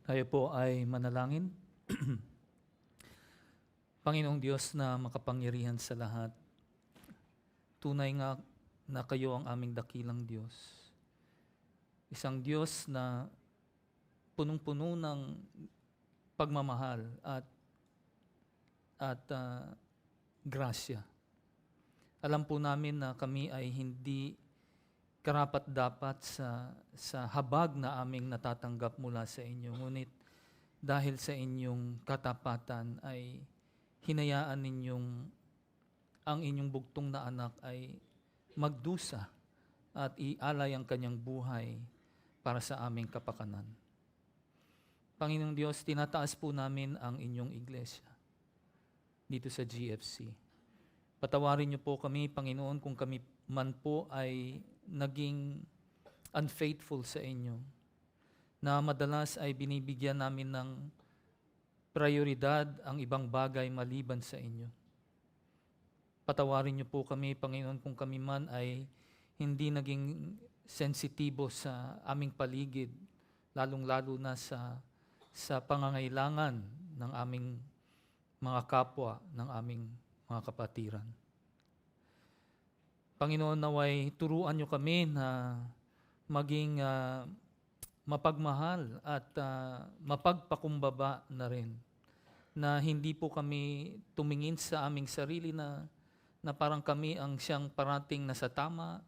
Tayo po ay manalangin. Panginoong Diyos na makapangyarihan sa lahat, tunay nga na kayo ang aming dakilang Diyos. Isang Diyos na punong-puno ng pagmamahal at grasya. Alam po namin na kami ay hindi karapat-dapat sa habag na aming natatanggap mula sa inyo. Ngunit dahil sa inyong katapatan ay hinayaan ninyong ang inyong bugtong na anak ay magdusa at ialay ang kanyang buhay para sa aming kapakanan. Panginoong Diyos, tinataas po namin ang inyong iglesia dito sa GFC. Patawarin niyo po kami, Panginoon, kung kami man po ay naging unfaithful sa inyo, na madalas ay binibigyan namin ng prioridad ang ibang bagay maliban sa inyo. Patawarin niyo po kami, Panginoon, kung kami man ay hindi naging sensitibo sa aming paligid, lalong-lalo na sa pangangailangan ng aming mga kapwa, ng aming mga kapatiran. Panginoon, naway turuan niyo kami na maging mapagmahal at mapagpakumbaba na rin. Na hindi po kami tumingin sa aming sarili na parang kami ang siyang parating nasa tama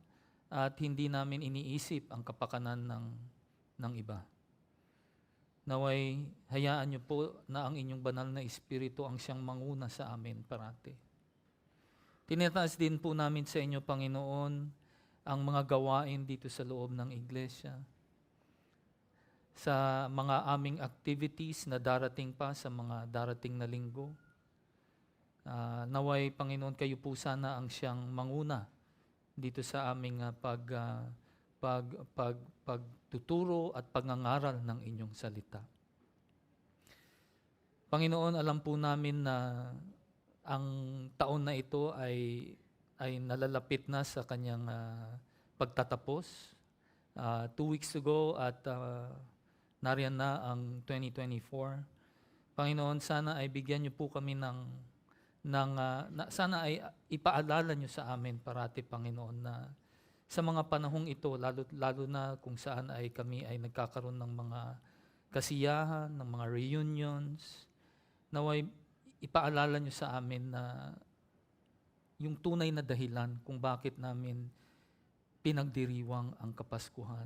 at hindi namin iniisip ang kapakanan ng iba. Naway hayaan niyo po na ang inyong banal na Espiritu ang siyang manguna sa amin parati. Tinataas din po namin sa inyo, Panginoon, ang mga gawain dito sa loob ng iglesia. Sa mga aming activities na darating pa sa mga darating na linggo. Naway, Panginoon, kayo po sana ang siyang manguna dito sa aming pagtuturo at pagngangaral ng inyong salita. Panginoon, alam po namin na ang taon na ito ay nalalapit na sa kanyang pagtatapos. 2 weeks ago at nariyan na ang 2024. Panginoon, sana ay bigyan niyo po kami sana ay ipaalala niyo sa amin parati, Panginoon, na sa mga panahong ito, lalo na kung saan ay kami ay nagkakaroon ng mga kasiyahan, ng mga reunions, naway ipaalala niyo sa amin na yung tunay na dahilan kung bakit namin pinagdiriwang ang Kapaskuhan.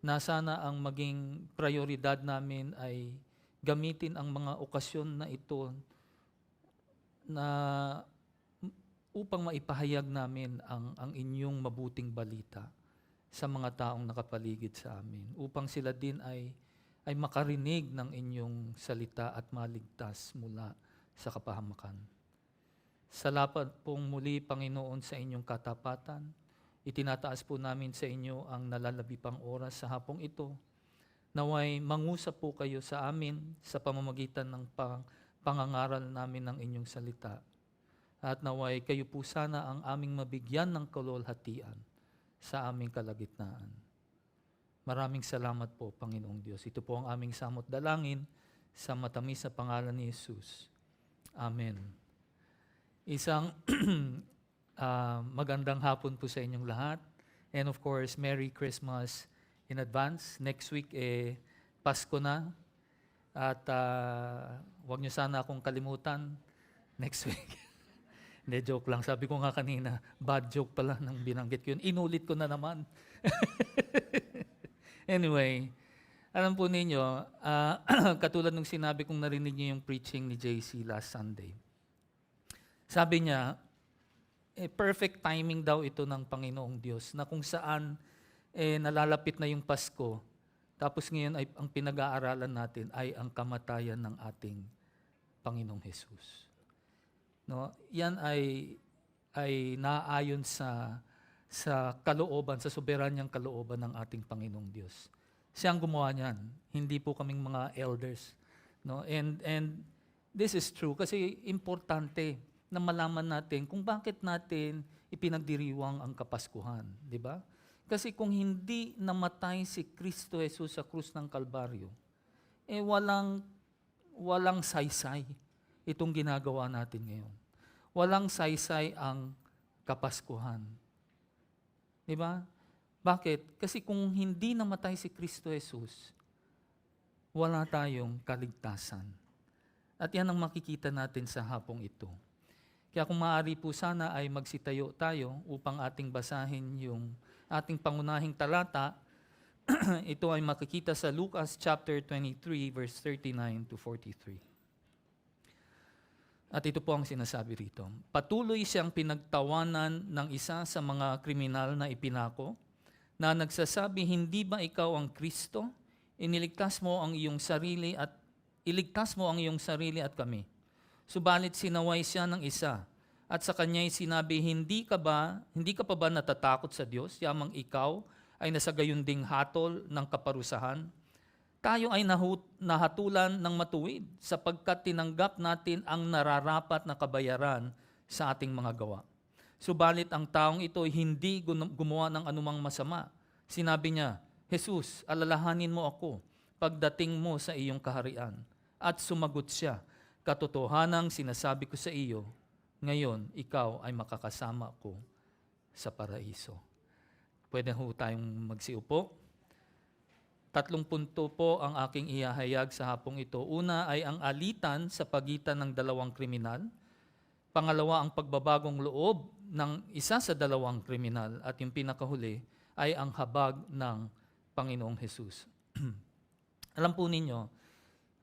Na sana ang maging prioridad namin ay gamitin ang mga okasyon na ito na upang maipahayag namin ang inyong mabuting balita sa mga taong nakapaligid sa amin. Upang sila din ay makarinig ng inyong salita at maligtas mula sa kapahamakan. Salamat pong muli, Panginoon, sa inyong katapatan. Itinataas po namin sa inyo ang nalalabi pang oras sa hapong ito. Naway mangusap po kayo sa amin sa pamamagitan ng pangangaral namin ng inyong salita. At naway kayo po sana ang aming mabigyan ng kalwalhatian sa aming kalagitnaan. Maraming salamat po, Panginoong Diyos. Ito po ang aming samot dalangin sa matamis na pangalan ni Jesus. Amen. Isang magandang hapon po sa inyong lahat. And of course, Merry Christmas in advance. Next week, Pasko na. At huwag niyo sana akong kalimutan next week. Hindi, joke lang. Sabi ko nga kanina, bad joke pala nang binanggit ko yun. Inulit ko na naman. Anyway, alam po ninyo, katulad nung sinabi kong narinig niyo yung preaching ni JC last Sunday. Sabi niya, perfect timing daw ito ng Panginoong Diyos na kung saan nalalapit na yung Pasko, tapos ngayon ay ang pinag-aaralan natin ay ang kamatayan ng ating Panginoong Jesus. No, yan ay naayon sa kalooban, sa soberanyang kalooban ng ating Panginoong Diyos. Siya ang gumawa niyan, hindi po kaming mga elders. No? And this is true kasi importante na malaman natin kung bakit natin ipinagdiriwang ang Kapaskuhan, di ba? Kasi kung hindi namatay si Kristo Jesus sa krus ng Kalbaryo, walang saysay itong ginagawa natin ngayon. Walang saysay ang Kapaskuhan. Di ba? Bakit? Kasi kung hindi namatay si Kristo Jesus, wala tayong kaligtasan. At yan ang makikita natin sa hapong ito. Kaya kung maaari po sana ay magsitayo tayo upang ating basahin yung ating pangunahing talata. Ito ay makikita sa Lucas chapter 23 verse 39 to 43. At ito po ang sinasabi rito. Patuloy siyang pinagtawanan ng isa sa mga kriminal na ipinako na nagsasabi, hindi ba ikaw ang Kristo? Iligtas mo ang iyong sarili at kami. Subalit sinaway siya ng isa at sa kanya'y sinabi, hindi ka pa ba natatakot sa Diyos, yamang ikaw ay nasa gayon ding hatol ng kaparusahan? Tayo ay nahatulan ng matuwid sapagkat tinanggap natin ang nararapat na kabayaran sa ating mga gawa. Subalit ang taong ito ay hindi gumawa ng anumang masama. Sinabi niya, Jesus, alalahanin mo ako pagdating mo sa iyong kaharian. At sumagot siya, katotohanang sinasabi ko sa iyo, ngayon ikaw ay makakasama ko sa paraiso. Pwede ho tayong magsiupo. 3 punto po ang aking ihahayag sa hapong ito. Una ay ang alitan sa pagitan ng dalawang kriminal. Pangalawa, ang pagbabagong loob ng isa sa dalawang kriminal. At yung pinakahuli ay ang habag ng Panginoong Jesus. Alam po ninyo,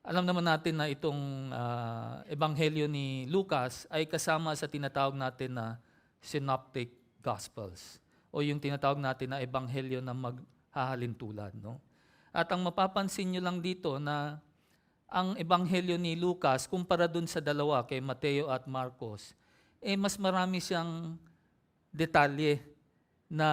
alam naman natin na itong ebanghelyo ni Lucas ay kasama sa tinatawag natin na Synoptic Gospels o yung tinatawag natin na ebanghelyo na maghahalintulad. No? At ang mapapansin nyo lang dito na ang ebanghelyo ni Lucas kumpara dun sa dalawa kay Mateo at Marcos, mas marami siyang detalye na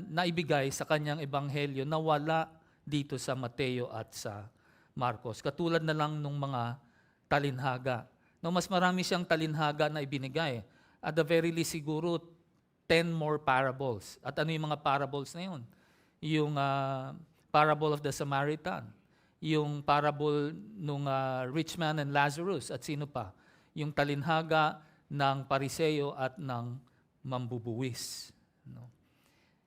naibigay sa kanyang ebanghelyo na wala dito sa Mateo at sa Marcos. Katulad na lang nung mga talinhaga. No, mas marami siyang talinhaga na ibinigay. At the very least siguro 10 more parables. At ano yung mga parables na yun? Yung parable of the Samaritan, yung parable nung rich man and Lazarus, at sino pa? Yung talinhaga ng Pariseo at ng mambubuwis. No?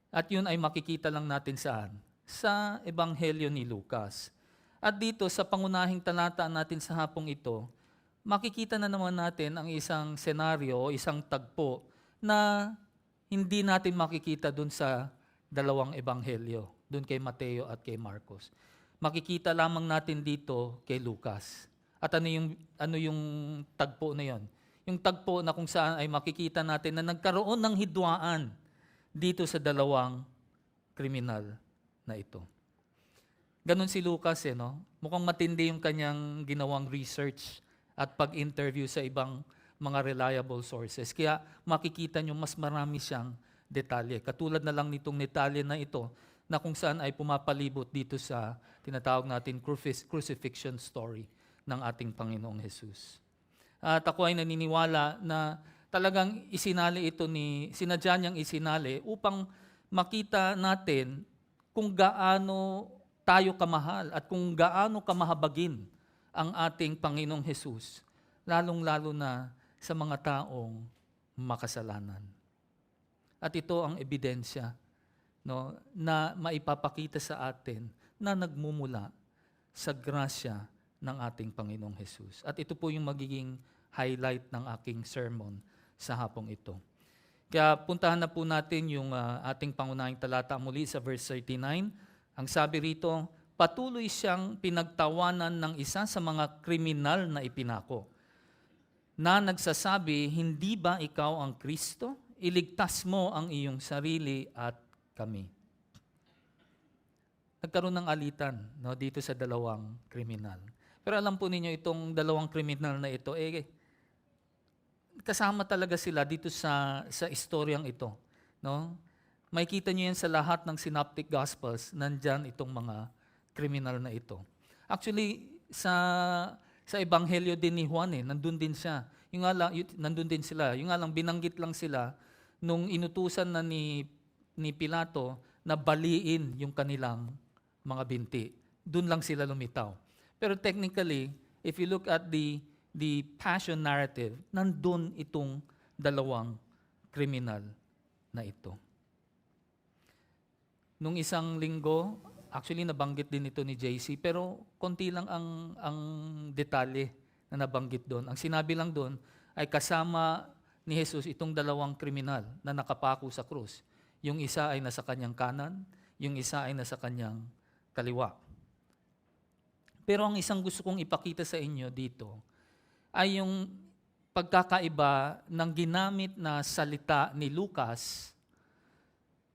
At yun ay makikita lang natin saan? Sa ebanghelyo ni Lucas. At dito sa pangunahing talata natin sa hapong ito, makikita na naman natin ang isang senaryo o isang tagpo na hindi natin makikita dun sa dalawang ebanghelyo, dun kay Mateo at kay Marcos. Makikita lamang natin dito kay Lucas. At ano yung tagpo na yon? Yung tagpo na kung saan ay makikita natin na nagkaroon ng hidwaan dito sa dalawang kriminal na ito. Ganon si Lucas, no? Mukhang matindi yung kanyang ginawang research at pag-interview sa ibang mga reliable sources. Kaya makikita nyo mas marami siyang detalye. Katulad na lang nitong detalye na ito na kung saan ay pumapalibot dito sa tinatawag natin crucifixion story ng ating Panginoong Jesus. At ako ay naniniwala na talagang sinadya niyang isinali upang makita natin kung gaano tayo kamahal at kung gaano kamahabagin ang ating Panginoong Jesus, lalong-lalo na sa mga taong makasalanan. At ito ang ebidensya, no, na maipapakita sa atin na nagmumula sa grasya ng ating Panginoong Jesus. At ito po yung magiging highlight ng aking sermon sa hapong ito. Kaya puntahan na po natin yung ating pangunahing talata muli sa verse 39. Ang sabi rito, patuloy siyang pinagtawanan ng isa sa mga kriminal na ipinako na nagsasabi, hindi ba ikaw ang Kristo? Iligtas mo ang iyong sarili at kami. Nagkaroon ng alitan, no, dito sa dalawang kriminal. Pero alam po ninyo, itong dalawang kriminal na ito, kasama talaga sila dito sa istoryang ito. No? Makikita nyo yan sa lahat ng Synoptic Gospels, nandyan itong mga kriminal na ito. Actually, sa Ebanghelyo din ni Juan, nandun din siya. Nandun din sila. Yung nga lang, binanggit lang sila nung inutusan na ni Pilato na baliin yung kanilang mga binti. Doon lang sila lumitaw. Pero technically, if you look at the passion narrative, nandun itong dalawang kriminal na ito. Nung isang linggo, actually nabanggit din ito ni JC, pero konti lang ang detalye na nabanggit doon. Ang sinabi lang doon ay kasama ni Jesus itong dalawang kriminal na nakapako sa krus. Yung isa ay nasa kanyang kanan, yung isa ay nasa kanyang kaliwa. Pero ang isang gusto kong ipakita sa inyo dito ay yung pagkakaiba ng ginamit na salita ni Lucas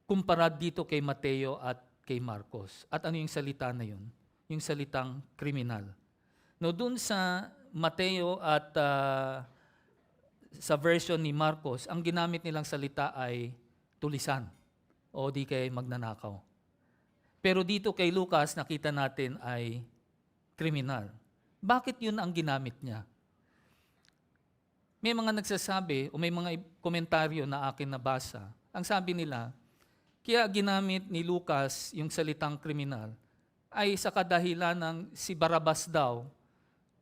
kumpara dito kay Mateo at kay Marcos. At ano yung salita na yun? Yung salitang kriminal. No, dun sa Mateo at sa version ni Marcos, ang ginamit nilang salita ay tulisan o di kay magnanakaw. Pero dito kay Lucas, nakita natin ay kriminal. Bakit yun ang ginamit niya? May mga nagsasabi o may mga komentaryo na akin nabasa. Ang sabi nila, kaya ginamit ni Lucas yung salitang kriminal ay sa kadahilan ng si Barabas daw,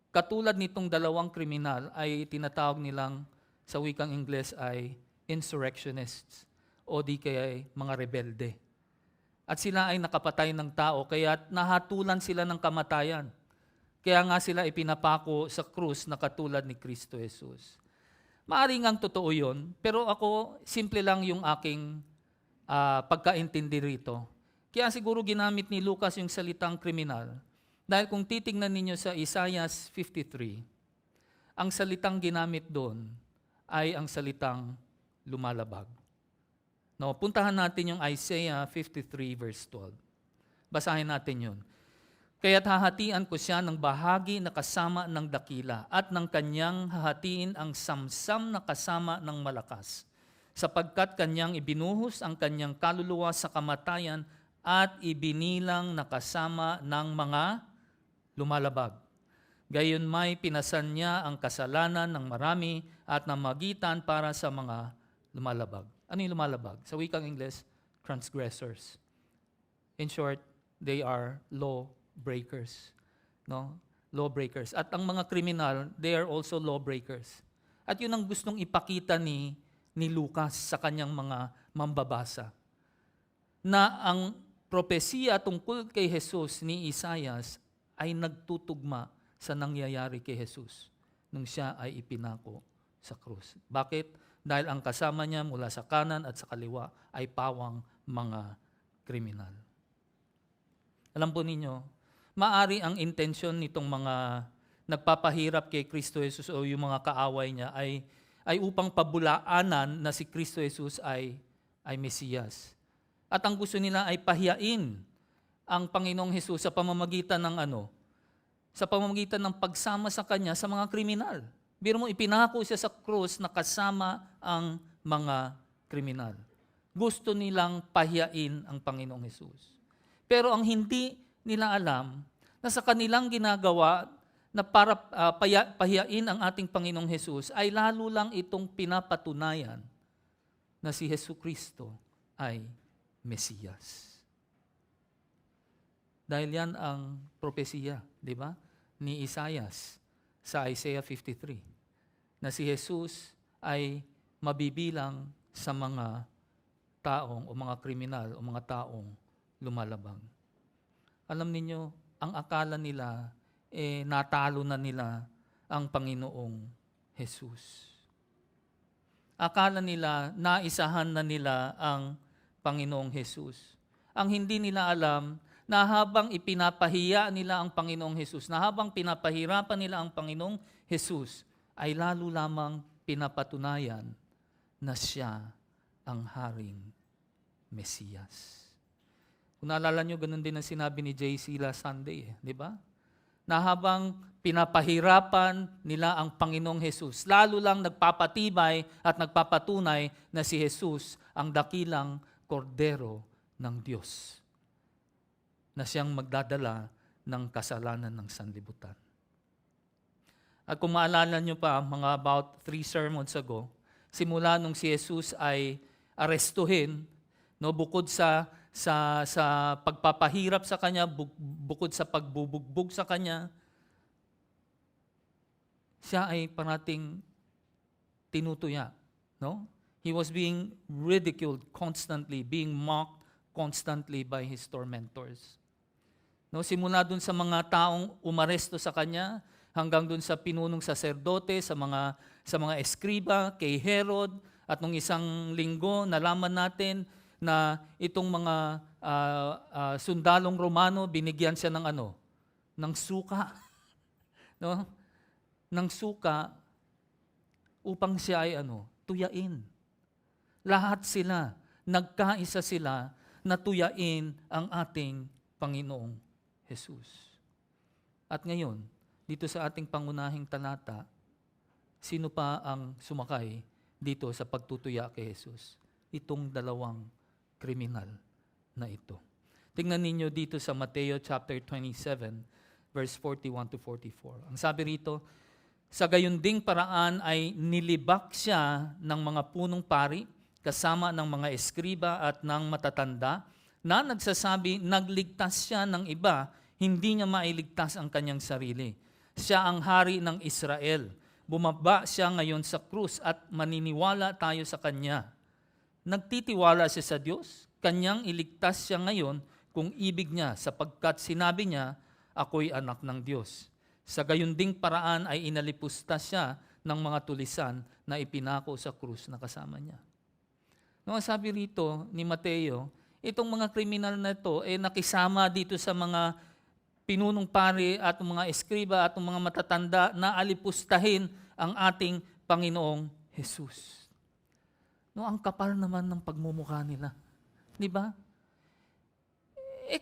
katulad nitong dalawang kriminal ay tinatawag nilang sa wikang Ingles ay insurrectionists o di kaya mga rebelde. At sila ay nakapatay ng tao kaya nahatulan sila ng kamatayan. Kaya nga sila ipinapako sa krus na katulad ni Kristo Jesus. Maaring ang totoo yun, pero ako, simple lang yung aking pagkaintindi rito. Kaya siguro ginamit ni Lucas yung salitang kriminal. Dahil kung titingnan ninyo sa Isaiah 53, ang salitang ginamit doon ay ang salitang lumalabag. No, puntahan natin yung Isaiah 53 verse 12. Basahin natin yun. Kaya't hahatian ko siya ng bahagi na kasama ng dakila at ng kanyang hahatiin ang samsam na kasama ng malakas, sapagkat kanyang ibinuhos ang kanyang kaluluwa sa kamatayan at ibinilang na kasama ng mga lumalabag. Gayon may pinasan niya ang kasalanan ng marami at namagitan para sa mga lumalabag. Ano yung lumalabag? Sa wikang Ingles, transgressors. In short, they are law breakers. No? Law breakers. At ang mga kriminal, they are also law breakers. At yun ang gustong ipakita ni Lucas sa kanyang mga mambabasa. Na ang propesiya tungkol kay Jesus ni Isaias ay nagtutugma sa nangyayari kay Jesus nung siya ay ipinako sa krus. Bakit? Dahil ang kasama niya mula sa kanan at sa kaliwa ay pawang mga kriminal. Alam po ninyo, maari ang intensyon nitong mga nagpapahirap kay Kristo Jesus o yung mga kaaway niya ay upang pabulaanan na si Kristo Jesus ay Mesiyas. At ang gusto nila ay pahiyain ang Panginoong Jesus sa pamamagitan ng sa pamamagitan ng pagsama sa Kanya sa mga kriminal. Biro mo, ipinako siya sa krus na kasama ang mga kriminal. Gusto nilang pahiyain ang Panginoong Jesus. Pero ang hindi nila alam, na sa kanilang ginagawa na para pahiyain ang ating Panginoong Jesus, ay lalo lang itong pinapatunayan na si Jesucristo ay Mesiyas. Dahil yan ang propesiya, di ba, ni Isaias sa Isaiah 53, na si Jesus ay mabibilang sa mga taong o mga kriminal o mga taong lumalabang. Alam ninyo, ang akala nila, natalo na nila ang Panginoong Jesus. Akala nila, naisahan na nila ang Panginoong Jesus. Ang hindi nila alam, na habang ipinapahiya nila ang Panginoong Jesus, na habang pinapahirapan nila ang Panginoong Jesus, ay lalo lamang pinapatunayan na siya ang Haring Mesiyas. Kung naalala nyo, ganun din ang sinabi ni JC last Sunday, di ba? Na habang pinapahirapan nila ang Panginoong Jesus, lalo lang nagpapatibay at nagpapatunay na si Jesus ang dakilang kordero ng Diyos, na siyang magdadala ng kasalanan ng sanlibutan. At kung maalala nyo pa, mga about 3 sermons ago, simula nung si Jesus ay arestuhin, no, bukod sa pagpapahirap sa kanya, bukod sa pagbubugbog sa kanya, siya ay parating tinutuya. No? He was being ridiculed constantly, being mocked constantly by his tormentors. No, simula dun sa mga taong umaresto sa kanya, hanggang dun sa pinunong saserdote, sa mga eskriba, kay Herod, at nung isang linggo, nalaman natin na itong mga sundalong Romano, binigyan siya ng ng suka. No? Ng suka upang siya ay tuyain. Lahat sila, nagkaisa sila na tuyain ang ating Panginoong Jesus. At ngayon, dito sa ating pangunahing talata, sino pa ang sumakay dito sa pagtutuya kay Jesus? Itong dalawang kriminal na ito. Tingnan ninyo dito sa Mateo chapter 27, verse 41 to 44. Ang sabi rito, sa gayunding paraan ay nilibak siya ng mga punong pari, kasama ng mga eskriba at ng matatanda, na nagsasabi, nagligtas siya ng iba, hindi niya mailigtas ang kanyang sarili. Siya ang hari ng Israel. Bumaba siya ngayon sa krus at maniniwala tayo sa kanya. Nagtitiwala siya sa Diyos, kanyang iligtas siya ngayon kung ibig niya, sapagkat sinabi niya, ako'y anak ng Diyos. Sa gayunding paraan ay inalipusta siya ng mga tulisan na ipinako sa krus na kasama niya. Nung sabi rito ni Mateo, itong mga kriminal na ito nakisama dito sa mga pinunong pari at mga eskriba at mga matatanda na alipustahin ang ating Panginoong Jesus. No, ang kapal naman ng pagmumukha nila. Di ba?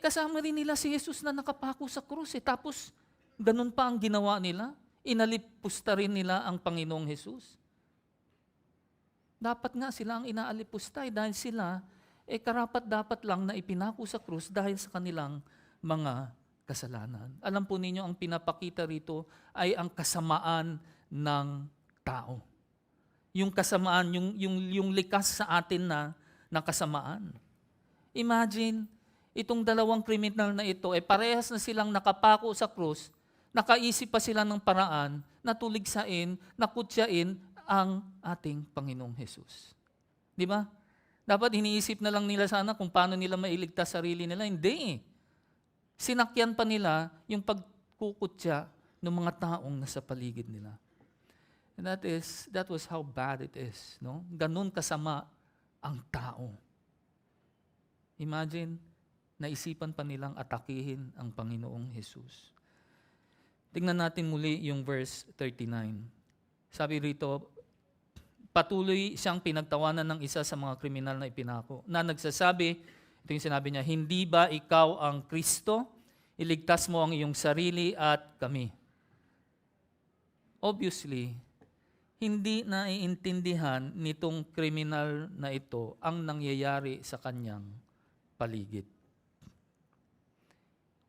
Kasama rin nila si Jesus na nakapako sa krus. Tapos, ganun pa ang ginawa nila. Inalipusta rin nila ang Panginoong Jesus. Dapat nga sila ang inaalipusta dahil sila, karapat-dapat lang na ipinako sa krus dahil sa kanilang mga kasalanan. Alam po ninyo, ang pinapakita rito ay ang kasamaan ng tao. Yung kasamaan, yung likas sa atin na kasamaan. Imagine, itong dalawang kriminal na ito, parehas na silang nakapako sa krus, nakaisip pa sila ng paraan na tuligsain, nakutsain ang ating Panginoong Jesus. Di ba? Dapat iniisip na lang nila sana kung paano nila mailigtas sarili nila. Hindi. Sinakyan pa nila yung pagkukutya ng mga taong nasa paligid nila. And that was how bad it is. No? Ganun kasama ang tao. Imagine, naisipan pa nilang atakihin ang Panginoong Jesus. Tingnan natin muli yung verse 39. Sabi rito, patuloy siyang pinagtawanan ng isa sa mga kriminal na ipinako, na nagsasabi, ito yung sinabi niya, hindi ba ikaw ang Kristo? Iligtas mo ang iyong sarili at kami. Obviously, hindi naiintindihan nitong kriminal na ito ang nangyayari sa kanyang paligid.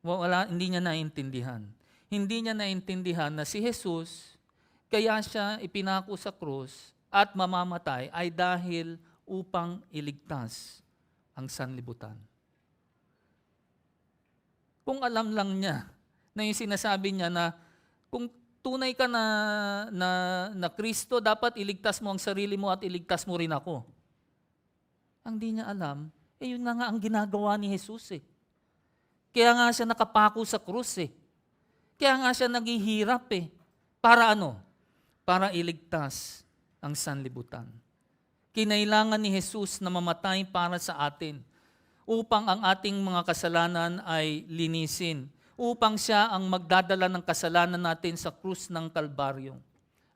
Hindi niya naiintindihan. Hindi niya naiintindihan na si Jesus, kaya siya ipinako sa krus at mamamatay ay dahil upang iligtas ang sanlibutan. Kung alam lang niya na yung sinasabi niya na kung tunay ka na Kristo, dapat iligtas mo ang sarili mo at iligtas mo rin ako. Ang di niya alam, yun na nga ang ginagawa ni Jesus . Kaya nga siya nakapako sa krus . Kaya nga siya naghihirap . Para ano? Para iligtas ang sanlibutan. Kinailangan ni Jesus na mamatay para sa atin upang ang ating mga kasalanan ay linisin, upang siya ang magdadala ng kasalanan natin sa krus ng Kalbaryo.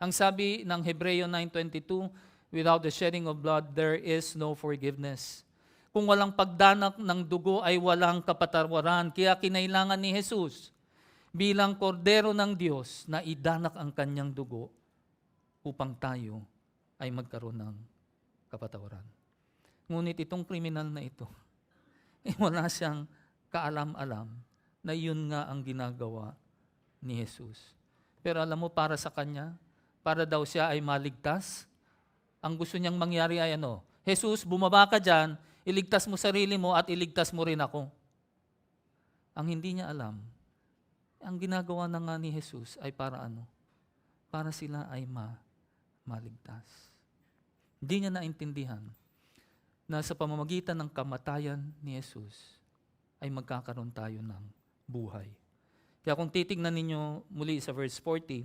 Ang sabi ng Hebreo 9:22, without the shedding of blood, there is no forgiveness. Kung walang pagdanak ng dugo ay walang kapatawaran. Kaya kinailangan ni Jesus bilang kordero ng Diyos na idanak ang kanyang dugo upang tayo ay magkaroon ng kapatawaran. Ngunit itong kriminal na ito, wala siyang kaalam-alam na yun nga ang ginagawa ni Jesus. Pero alam mo, para sa kanya, para daw siya ay maligtas, ang gusto niyang mangyari ay Jesus, bumaba ka dyan, iligtas mo sarili mo at iligtas mo rin ako. Ang hindi niya alam, ang ginagawa na nga ni Jesus ay para para sila ay maligtas. Hindi niya naintindihan na sa pamamagitan ng kamatayan ni Jesus ay magkakaroon tayo ng buhay. Kaya kung titignan ninyo muli sa verse 40,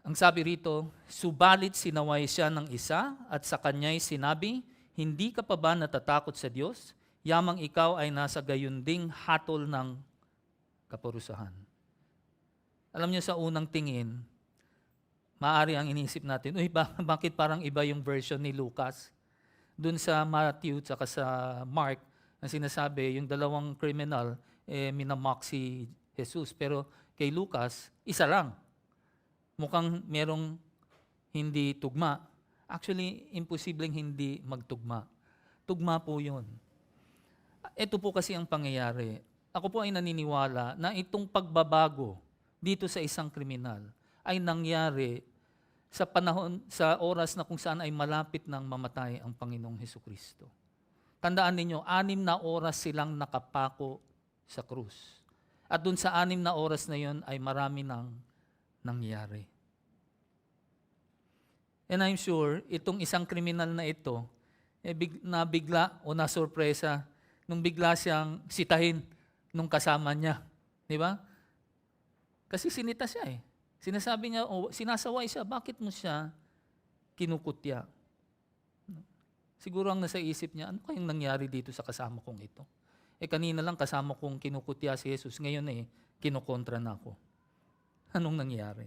ang sabi rito, subalit sinaway siya ng isa at sa kanya'y sinabi, hindi ka pa ba natatakot sa Diyos? Yamang ikaw ay nasa gayon ding hatol ng kaparusahan. Alam niyo sa unang tingin, maaari ang iniisip natin, bakit parang iba yung version ni Lucas? Doon sa Matthew at sa Mark, ang sinasabi, yung dalawang criminal, minamock si Jesus. Pero kay Lucas, isa lang. Mukhang merong hindi tugma. Actually, imposibleng hindi magtugma. Tugma po yun. Ito po kasi ang pangyayari. Ako po ay naniniwala na itong pagbabago dito sa isang kriminal ay nangyari sa panahon, sa oras na kung saan ay malapit nang mamatay ang Panginoong Hesukristo. Tandaan ninyo, 6 na oras silang nakapako sa krus. At dun sa 6 na oras na yon ay marami nang nangyari. And I'm sure, itong isang kriminal na ito, nabigla o nasurpresa nung bigla siyang sitahin nung kasama niya. Di ba? Kasi sinita siya eh. Sinasabi niya, sinasaway siya, bakit mo siya kinukutya? Siguro ang nasa isip niya, ano kayong nangyari dito sa kasama kong ito? Kanina lang kasama kong kinukutya si Jesus, ngayon kinukontra na ako. Anong nangyari?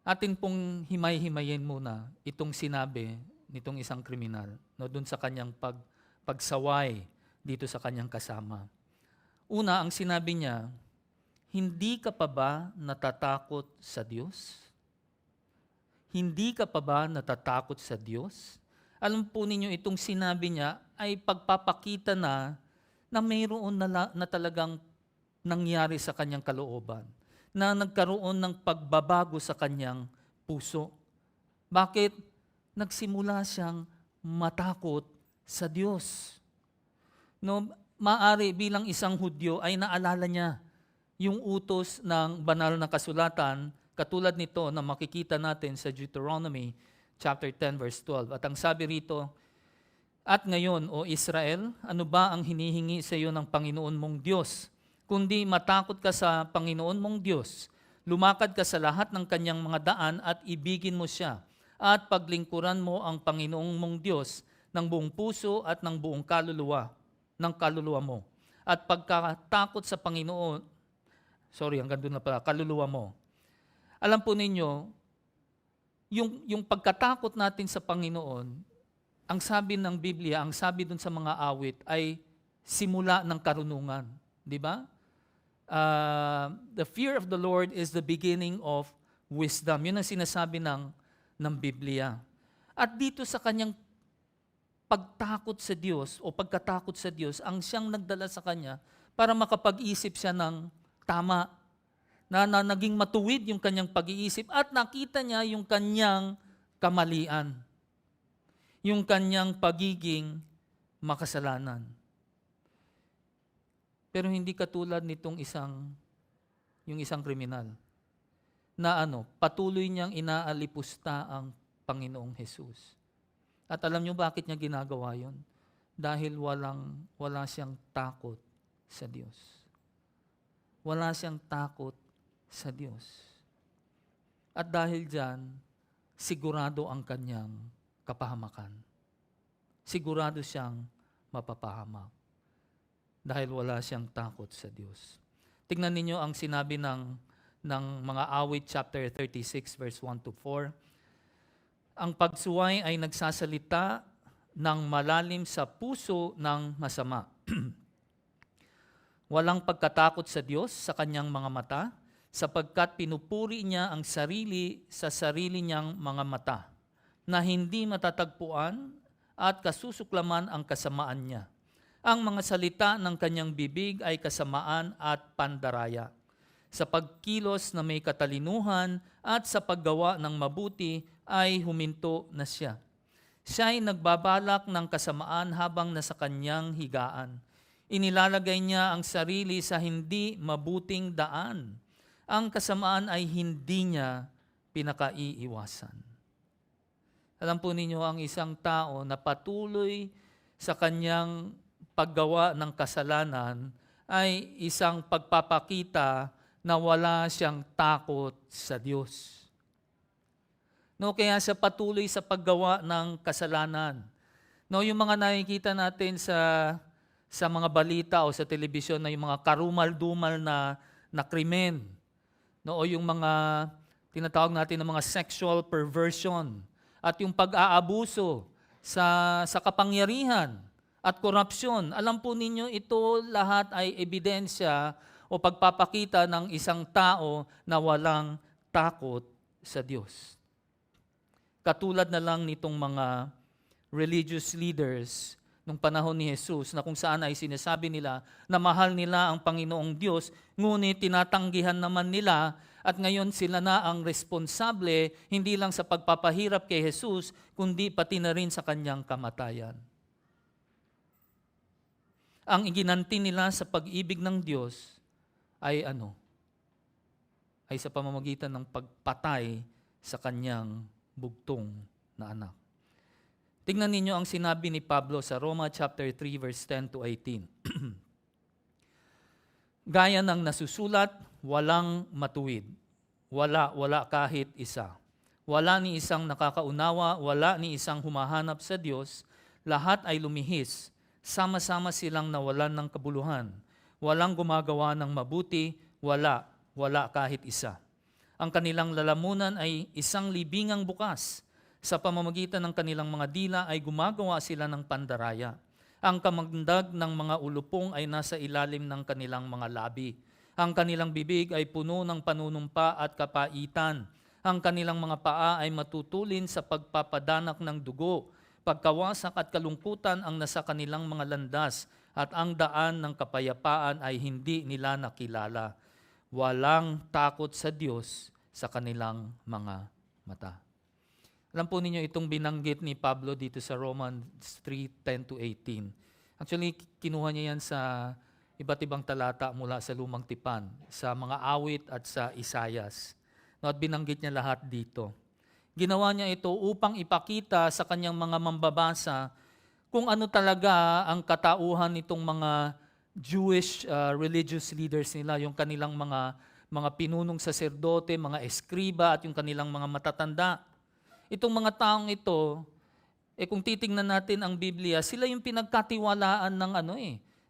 Atin pong himay-himayin muna itong sinabi nitong isang kriminal doon sa kanyang pagsaway dito sa kanyang kasama. Una, ang sinabi niya, hindi ka pa ba natatakot sa Diyos? Hindi ka pa ba natatakot sa Diyos? Alam po ninyo, itong sinabi niya ay pagpapakita na mayroon na talagang nangyari sa kanyang kalooban, na nagkaroon ng pagbabago sa kanyang puso. Bakit? Nagsimula siyang matakot sa Diyos. Maari bilang isang Hudyo ay naalala niya yung utos ng banal na kasulatan, katulad nito na makikita natin sa Deuteronomy chapter 10 verse 12. At ang sabi rito, at ngayon, O Israel, ano ba ang hinihingi sa iyo ng Panginoon mong Diyos? Kundi matakot ka sa Panginoon mong Diyos, lumakad ka sa lahat ng kanyang mga daan at ibigin mo siya, at paglingkuran mo ang Panginoong mong Diyos ng buong puso at ng buong kaluluwa mo. At pagkatakot sa Panginoon, hanggang doon na pala, kaluluwa mo. Alam po ninyo, yung pagkatakot natin sa Panginoon, ang sabi ng Biblia, ang sabi dun sa mga awit ay simula ng karunungan. Di ba? The fear of the Lord is the beginning of wisdom. Yun ang sinasabi ng Biblia. At dito sa kanyang pagtakot sa Diyos o pagkatakot sa Diyos, ang siyang nagdala sa kanya para makapag-isip siya ng tama, na naging matuwid yung kanyang pag-iisip at nakita niya yung kanyang kamalian, yung kanyang pagiging makasalanan. Pero hindi katulad nitong isang kriminal na patuloy niyang inaalipusta ang Panginoong Jesus. At alam niyo bakit niya ginagawa yon? Dahil wala siyang takot sa Diyos. Wala siyang takot sa Diyos. At dahil diyan, sigurado ang kanyang kapahamakan. Sigurado siyang mapapahamak. Dahil wala siyang takot sa Diyos. Tingnan ninyo ang sinabi ng mga awit chapter 36 verse 1 to 4. Ang pagsuway ay nagsasalita ng malalim sa puso ng masama. Walang pagkatakot sa Diyos sa kanyang mga mata, sapagkat pinupuri niya ang sarili sa sarili niyang mga mata, na hindi matatagpuan at kasusuklaman ang kasamaan niya. Ang mga salita ng kanyang bibig ay kasamaan at pandaraya. Sa pagkilos na may katalinuhan at sa paggawa ng mabuti ay huminto na siya. Siya'y nagbabalak ng kasamaan habang nasa kanyang higaan. Inilalagay niya ang sarili sa hindi mabuting daan ang kasamaan ay hindi niya pinakaiiwasan. Alam po ninyo, ang isang tao na patuloy sa kanyang paggawa ng kasalanan ay isang pagpapakita na wala siyang takot sa Diyos. No, kaya sa patuloy sa paggawa ng kasalanan. No, yung mga nakikita natin sa mga balita o sa telebisyon na yung mga karumal-dumal na krimen, no, o yung mga tinatawag natin na mga sexual perversion at yung pag-aabuso sa kapangyarihan at korupsyon. Alam po ninyo, ito lahat ay ebidensya o pagpapakita ng isang tao na walang takot sa Diyos. Katulad na lang nitong mga religious leaders nung panahon ni Jesus na kung saan ay sinasabi nila na mahal nila ang Panginoong Diyos, ngunit tinatanggihan naman nila at ngayon sila na ang responsable hindi lang sa pagpapahirap kay Jesus, kundi pati na rin sa kanyang kamatayan. Ang iginanti nila sa pag-ibig ng Diyos ay ano? Ay sa pamamagitan ng pagpatay sa kanyang bugtong na anak. Tingnan ninyo ang sinabi ni Pablo sa Roma chapter 3 verse 10 to 18. Gaya ng nasusulat, walang matuwid. Wala kahit isa. Wala ni isang nakakaunawa, wala ni isang humahanap sa Diyos. Lahat ay lumihis. Sama-sama silang nawalan ng kabuluhan. Walang gumagawa ng mabuti, wala kahit isa. Ang kanilang lalamunan ay isang libingang bukas. Sa pamamagitan ng kanilang mga dila ay gumagawa sila ng pandaraya. Ang kamandag ng mga ulupong ay nasa ilalim ng kanilang mga labi. Ang kanilang bibig ay puno ng panunumpa at kapaitan. Ang kanilang mga paa ay matutulin sa pagpapadanak ng dugo. Pagkawasak at kalungkutan ang nasa kanilang mga landas at ang daan ng kapayapaan ay hindi nila nakilala. Walang takot sa Diyos sa kanilang mga mata. Alam po ninyo itong binanggit ni Pablo dito sa Romans 3:10 to 18. Actually, kinuha niya yan sa iba't ibang talata mula sa Lumang Tipan, sa mga awit at sa Isayas. No, at binanggit niya lahat dito. Ginawa niya ito upang ipakita sa kanyang mga mambabasa kung ano talaga ang katauhan nitong mga Jewish religious leaders nila, yung kanilang mga pinunong saserdote, mga eskriba at yung kanilang mga matatanda. Itong mga taong ito, kung titingnan natin ang Biblia, sila yung pinagkatiwalaan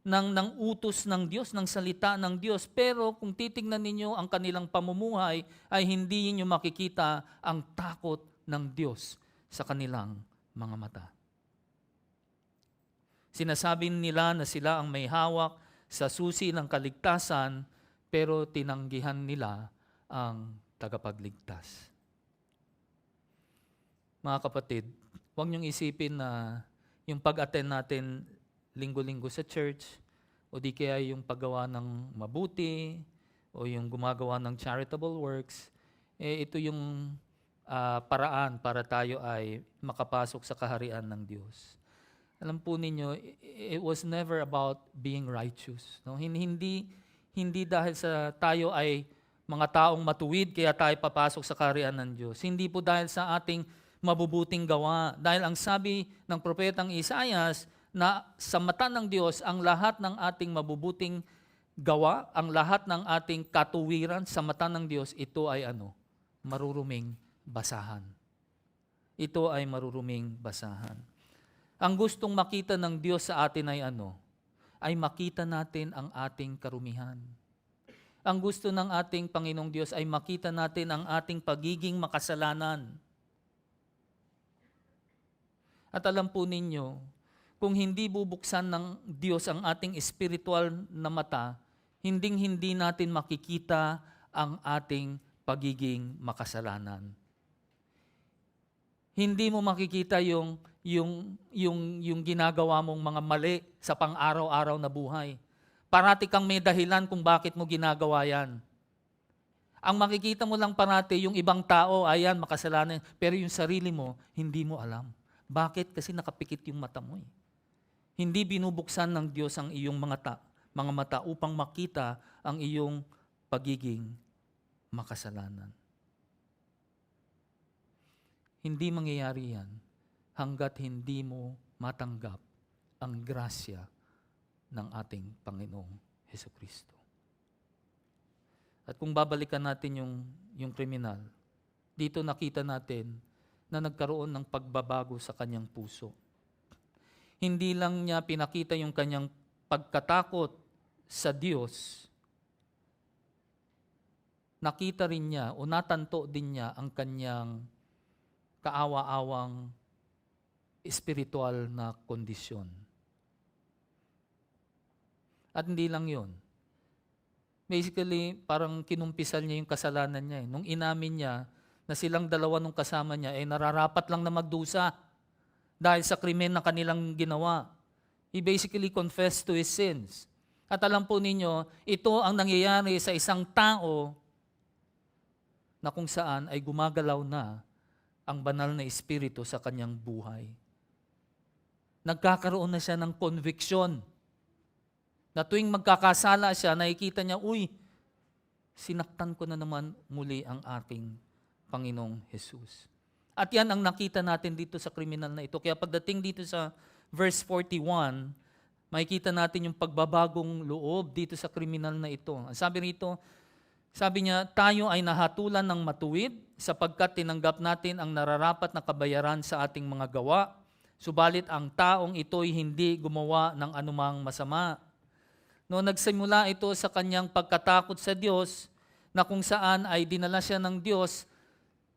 ng utos ng Diyos, ng salita ng Diyos. Pero kung titingnan ninyo ang kanilang pamumuhay, ay hindi ninyo makikita ang takot ng Diyos sa kanilang mga mata. Sinasabi nila na sila ang may hawak sa susi ng kaligtasan, pero tinanggihan nila ang tagapagligtas. Mga kapatid, huwag niyong isipin na yung pag-attend natin linggo-linggo sa church, o di kaya yung paggawa ng mabuti, o yung gumagawa ng charitable works, ito yung paraan para tayo ay makapasok sa kaharian ng Diyos. Alam po ninyo, it was never about being righteous. No? Hindi dahil sa tayo ay mga taong matuwid kaya tayo papasok sa kaharian ng Diyos. Hindi po dahil sa ating mabubuting gawa. Dahil ang sabi ng propetang Isayas na sa mata ng Diyos, ang lahat ng ating mabubuting gawa, ang lahat ng ating katuwiran sa mata ng Diyos, ito ay maruruming basahan. Ito ay maruruming basahan. Ang gustong makita ng Diyos sa atin ay ay makita natin ang ating karumihan. Ang gusto ng ating Panginoong Diyos ay makita natin ang ating pagiging makasalanan. At alam po ninyo, kung hindi bubuksan ng Diyos ang ating spiritual na mata, hinding-hindi natin makikita ang ating pagiging makasalanan. Hindi mo makikita yung ginagawa mong mga mali sa pang-araw-araw na buhay. Parati kang may dahilan kung bakit mo ginagawa yan. Ang makikita mo lang parati yung ibang tao, ayan, makasalanan, pero yung sarili mo, hindi mo alam. Bakit? Kasi nakapikit yung mata mo. Hindi binubuksan ng Diyos ang iyong mga mata upang makita ang iyong pagiging makasalanan. Hindi mangyayari yan hanggat hindi mo matanggap ang grasya ng ating Panginoong Hesukristo. At kung babalikan natin yung kriminal, dito nakita natin na nagkaroon ng pagbabago sa kanyang puso. Hindi lang niya pinakita yung kanyang pagkatakot sa Diyos, nakita rin niya o natanto din niya ang kanyang kaawa-awang espiritual na kondisyon. At hindi lang yun. Basically, parang kinumpisal niya yung kasalanan niya. Nung inamin niya na silang dalawa nung kasama niya, nararapat lang na magdusa dahil sa krimen na kanilang ginawa. He basically confessed to his sins. At alam po ninyo, ito ang nangyayari sa isang tao na kung saan ay gumagalaw na ang banal na espiritu sa kanyang buhay. Nagkakaroon na siya ng conviction. Na tuwing magkakasala siya, nakikita niya, sinaktan ko na naman muli ang aking Panginoong Jesus. At yan ang nakita natin dito sa kriminal na ito. Kaya pagdating dito sa verse 41, makikita natin yung pagbabagong loob dito sa kriminal na ito. Ang sabi rito, sabi niya, tayo ay nahatulan ng matuwid sapagkat tinanggap natin ang nararapat na kabayaran sa ating mga gawa. Subalit ang taong ito'y hindi gumawa ng anumang masama. No, nagsimula ito sa kanyang pagkatakot sa Diyos na kung saan ay dinala siya ng Diyos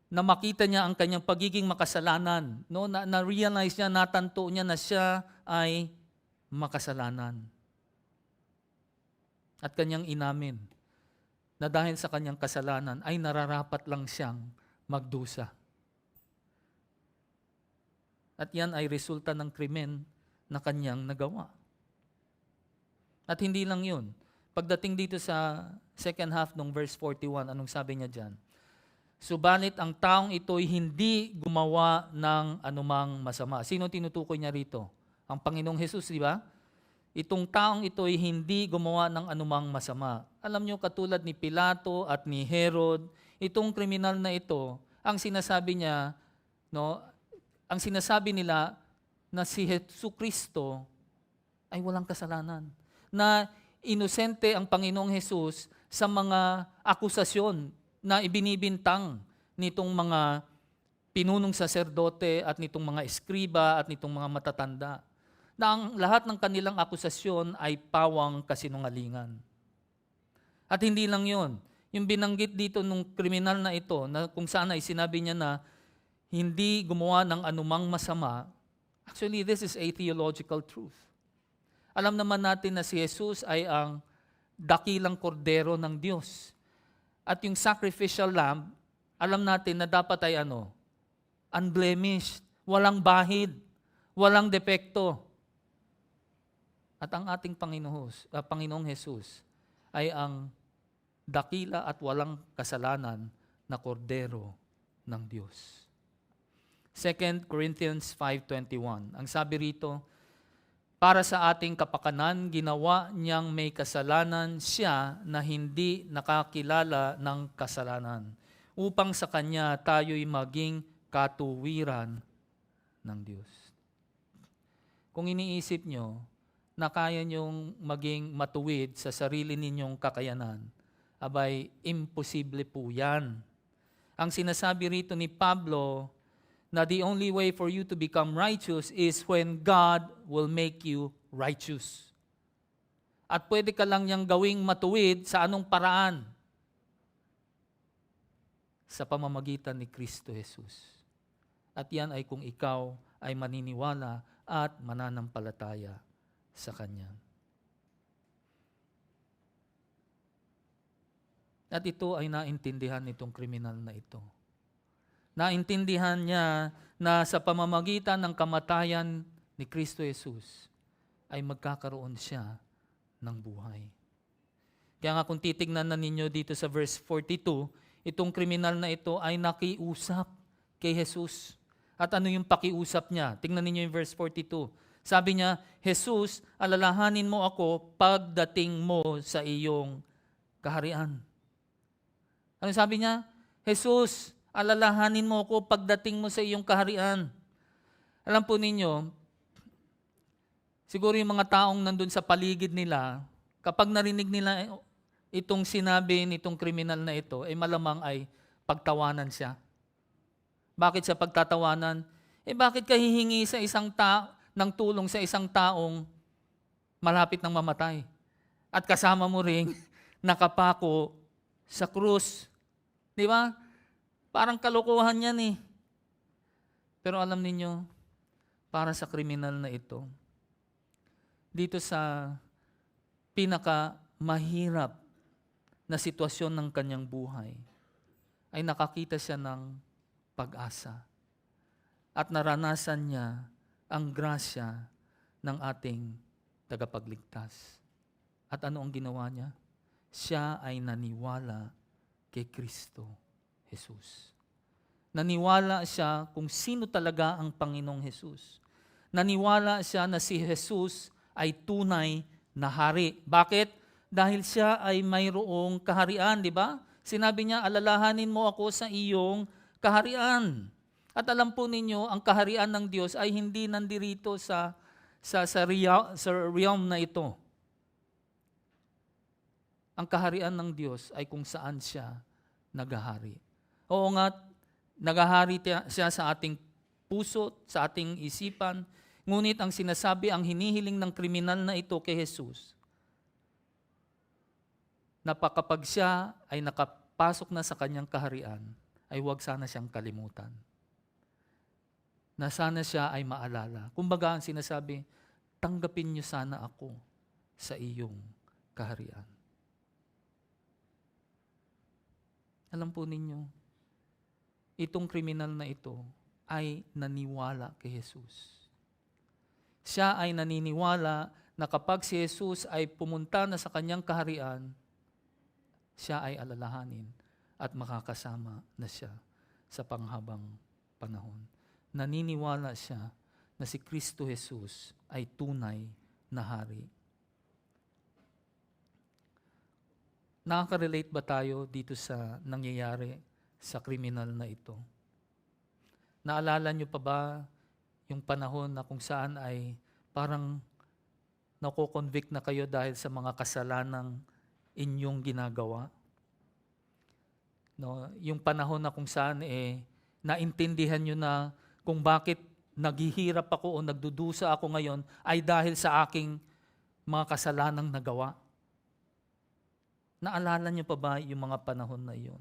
na makita niya ang kanyang pagiging makasalanan. No, na-realize niya, natanto niya na siya ay makasalanan. At kanyang inamin na dahil sa kanyang kasalanan ay nararapat lang siyang magdusa. At yan ay resulta ng krimen na kanyang nagawa. At hindi lang yun. Pagdating dito sa second half ng verse 41, anong sabi niya dyan? Subalit ang taong ito'y hindi gumawa ng anumang masama. Sino tinutukoy niya rito? Ang Panginoong Jesus, di ba? Itong taong ito'y hindi gumawa ng anumang masama. Alam niyo, katulad ni Pilato at ni Herod, itong kriminal na ito, ang sinasabi niya, ang sinasabi nila na si Jesucristo ay walang kasalanan. Na inosente ang Panginoong Jesus sa mga akusasyon na ibinibintang nitong mga pinunong saserdote at nitong mga eskriba at nitong mga matatanda. Na ang lahat ng kanilang akusasyon ay pawang kasinungalingan. At hindi lang yon. Yung binanggit dito nung kriminal na ito, na kung saan ay sinabi niya na hindi gumawa ng anumang masama, actually this is a theological truth. Alam naman natin na si Jesus ay ang dakilang kordero ng Diyos. At yung sacrificial lamb, alam natin na dapat ay unblemished, walang bahid, walang depekto. At ang ating Panginoong Jesus ay ang dakila at walang kasalanan na kordero ng Diyos. 2 Corinthians 5:21. Ang sabi rito, para sa ating kapakanan, ginawa niyang may kasalanan siya na hindi nakakilala ng kasalanan, upang sa Kanya tayo'y maging katuwiran ng Diyos. Kung iniisip nyo na kaya nyong maging matuwid sa sarili ninyong kakayanan, abay, imposible po yan. Ang sinasabi rito ni Pablo, na the only way for you to become righteous is when God will make you righteous. At pwede ka lang niyang gawing matuwid sa anong paraan? Sa pamamagitan ni Kristo Jesus. At yan ay kung ikaw ay maniniwala at mananampalataya sa Kanya. At ito ay naintindihan nitong kriminal na ito. Naintindihan niya na sa pamamagitan ng kamatayan ni Kristo Jesus ay magkakaroon siya ng buhay. Kaya nga kung titignan na ninyo dito sa verse 42, itong kriminal na ito ay nakiusap kay Jesus. At ano yung pakiusap niya? Tingnan ninyo yung verse 42. Sabi niya, Jesus, alalahanin mo ako pagdating mo sa iyong kaharian. Ano sabi niya? Jesus, alalahanin mo ako pagdating mo sa iyong kaharian. Alam po ninyo, siguro yung mga taong nandun sa paligid nila, kapag narinig nila itong sinabi nitong kriminal na ito, malamang ay pagtawanan siya. Bakit siya pagtatawanan? Bakit ka hihingi sa ng tulong sa isang taong malapit ng mamatay? At kasama mo ring nakapako sa krus. Di ba? Parang kalokohan yan eh. Pero alam ninyo, para sa kriminal na ito, dito sa pinakamahirap na sitwasyon ng kanyang buhay, ay nakakita siya ng pag-asa. At naranasan niya ang grasya ng ating tagapagligtas. At ano ang ginawa niya? Siya ay naniwala kay Kristo Jesus. Naniwala siya kung sino talaga ang Panginoong Jesus. Naniwala siya na si Jesus ay tunay na hari. Bakit? Dahil siya ay mayroong kaharian, di ba? Sinabi niya, alalahanin mo ako sa iyong kaharian. At alam po ninyo, ang kaharian ng Diyos ay hindi nandirito sa realm na ito. Ang kaharian ng Diyos ay kung saan siya naghahari. Oo nga, naghahari siya sa ating puso, sa ating isipan. Ngunit ang sinasabi, ang hinihiling ng kriminal na ito kay Jesus, na kapag siya ay nakapasok na sa kanyang kaharian, ay huwag sana siyang kalimutan. Na sana siya ay maalala. Kumbaga ang sinasabi, tanggapin niyo sana ako sa iyong kaharian. Alam po ninyo, itong kriminal na ito ay naniwala kay Jesus. Siya ay naniniwala na kapag si Jesus ay pumunta na sa kanyang kaharian, siya ay alalahanin at makakasama na siya sa panghabang panahon. Naniniwala siya na si Kristo Jesus ay tunay na hari. Nakaka-relate ba tayo dito sa nangyayari sa kriminal na ito? Naalala niyo pa ba yung panahon na kung saan ay parang nako-convict na kayo dahil sa mga kasalanang inyong ginagawa? No, yung panahon na kung saan naintindihan nyo na kung bakit naghihirap ako o nagdudusa ako ngayon ay dahil sa aking mga kasalanang nagawa. Naalala nyo pa ba yung mga panahon na yun?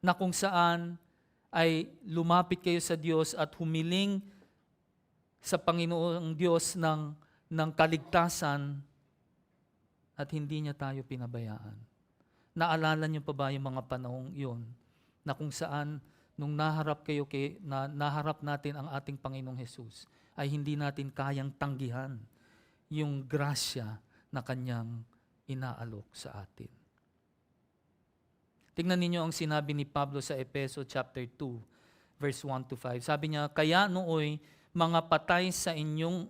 Na kung saan ay lumapit kayo sa Diyos at humiling sa Panginoong Diyos ng kaligtasan at hindi niya tayo pinabayaan. Naalala niyo pa ba yung mga panahong yun na kung saan nung naharap natin ang ating Panginoong Jesus ay hindi natin kayang tanggihan yung grasya na kanyang inaalok sa atin. Tingnan ninyo ang sinabi ni Pablo sa Efeso chapter 2 verse 1 to 5. Sabi niya, kaya nooy mga patay sa inyong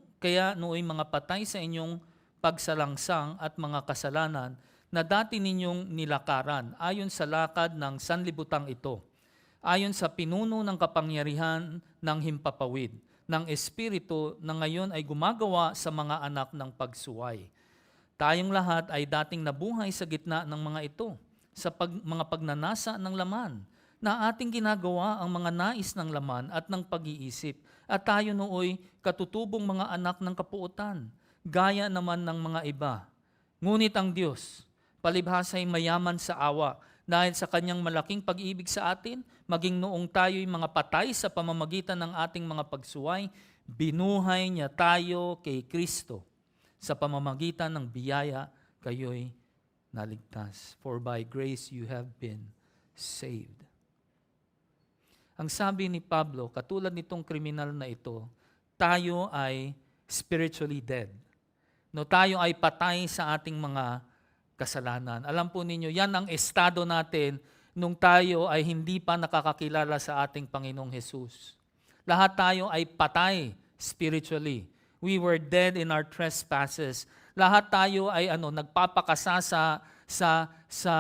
pagsalangsang at mga kasalanan na dati ninyong nilakaran ayon sa lakad ng sanlibutang ito, ayon sa pinuno ng kapangyarihan ng himpapawid, ng Espiritu na ngayon ay gumagawa sa mga anak ng pagsuway. Tayong lahat ay dating nabuhay sa gitna ng mga ito, sa mga pagnanasa ng laman, na ating ginagawa ang mga nais ng laman at ng pag-iisip, at tayo nooy katutubong mga anak ng kapuutan, gaya naman ng mga iba. Ngunit ang Diyos, palibhasa'y mayaman sa awa, dahil sa kanyang malaking pag-ibig sa atin, maging noong tayo'y mga patay sa pamamagitan ng ating mga pagsuway, binuhay niya tayo kay Kristo. Sa pamamagitan ng biyaya, kayo'y naligtas. For by grace you have been saved. Ang sabi ni Pablo, katulad nitong kriminal na ito, tayo ay spiritually dead. No, tayo ay patay sa ating mga kasalanan. Alam po ninyo, yan ang estado natin nung tayo ay hindi pa nakakakilala sa ating Panginoong Jesus. Lahat tayo ay patay spiritually. We were dead in our trespasses. Lahat tayo ay nagpapakasa sa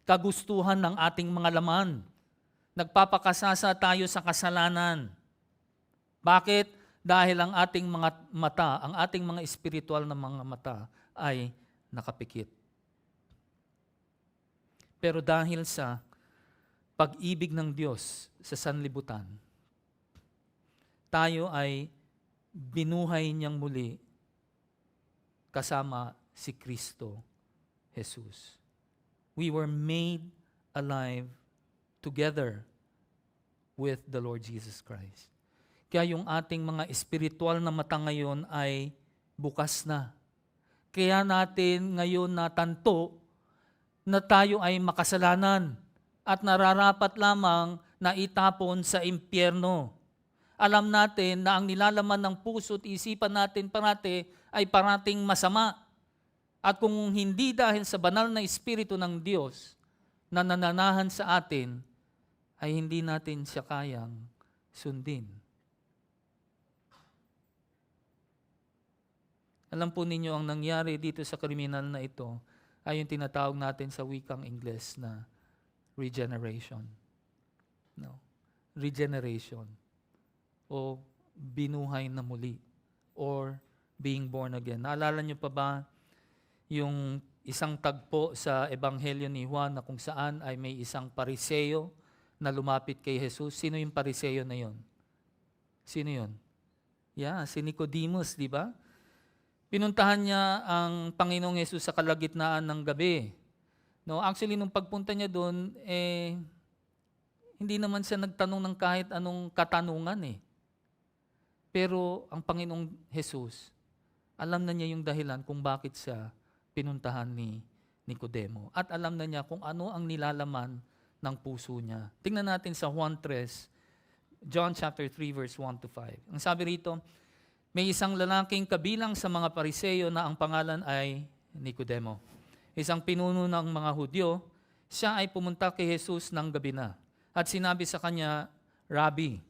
kagustuhan ng ating mga laman. Nagpapakasasa tayo sa kasalanan. Bakit? Dahil ang ating mga mata, ang ating mga espiritual na mga mata ay nakapikit. Pero dahil sa pag-ibig ng Diyos sa sanlibutan, tayo ay binuhay niyang muli kasama si Kristo Jesus. We were made alive together with the Lord Jesus Christ. Kaya yung ating mga espiritual na mata ngayon ay bukas na. Kaya natin ngayon natanto na tayo ay makasalanan at nararapat lamang na itapon sa impyerno. Alam natin na ang nilalaman ng puso at isipan natin parati ay parating masama. At kung hindi dahil sa banal na Espiritu ng Diyos na nananahan sa atin, ay hindi natin siya kayang sundin. Alam po ninyo, ang nangyari dito sa kriminal na ito ay yung tinatawag natin sa wikang Ingles na regeneration. No? Regeneration. O binuhay na muli. Or being born again. Naalala niyo pa ba yung isang tagpo sa Ebanghelyo ni Juan na kung saan ay may isang Pariseo na lumapit kay Jesus? Sino yung Pariseo na yon? Sino yon? Yeah, si Nicodemus, di ba? Pinuntahan niya ang Panginoong Jesus sa kalagitnaan ng gabi. No, actually, nung pagpunta niya doon, hindi naman siya nagtanong ng kahit anong katanungan eh. Pero ang Panginoong Jesus, alam na niya yung dahilan kung bakit siya pinuntahan ni Nicodemo. At alam na niya kung ano ang nilalaman ng puso niya. Tingnan natin sa Juan 3, John chapter 3 verse 1 to 5. Ang sabi rito, may isang lalaking kabilang sa mga Pariseo na ang pangalan ay Nicodemo. Isang pinuno ng mga Hudyo, siya ay pumunta kay Jesus ng gabi na. At sinabi sa kanya, Rabbi,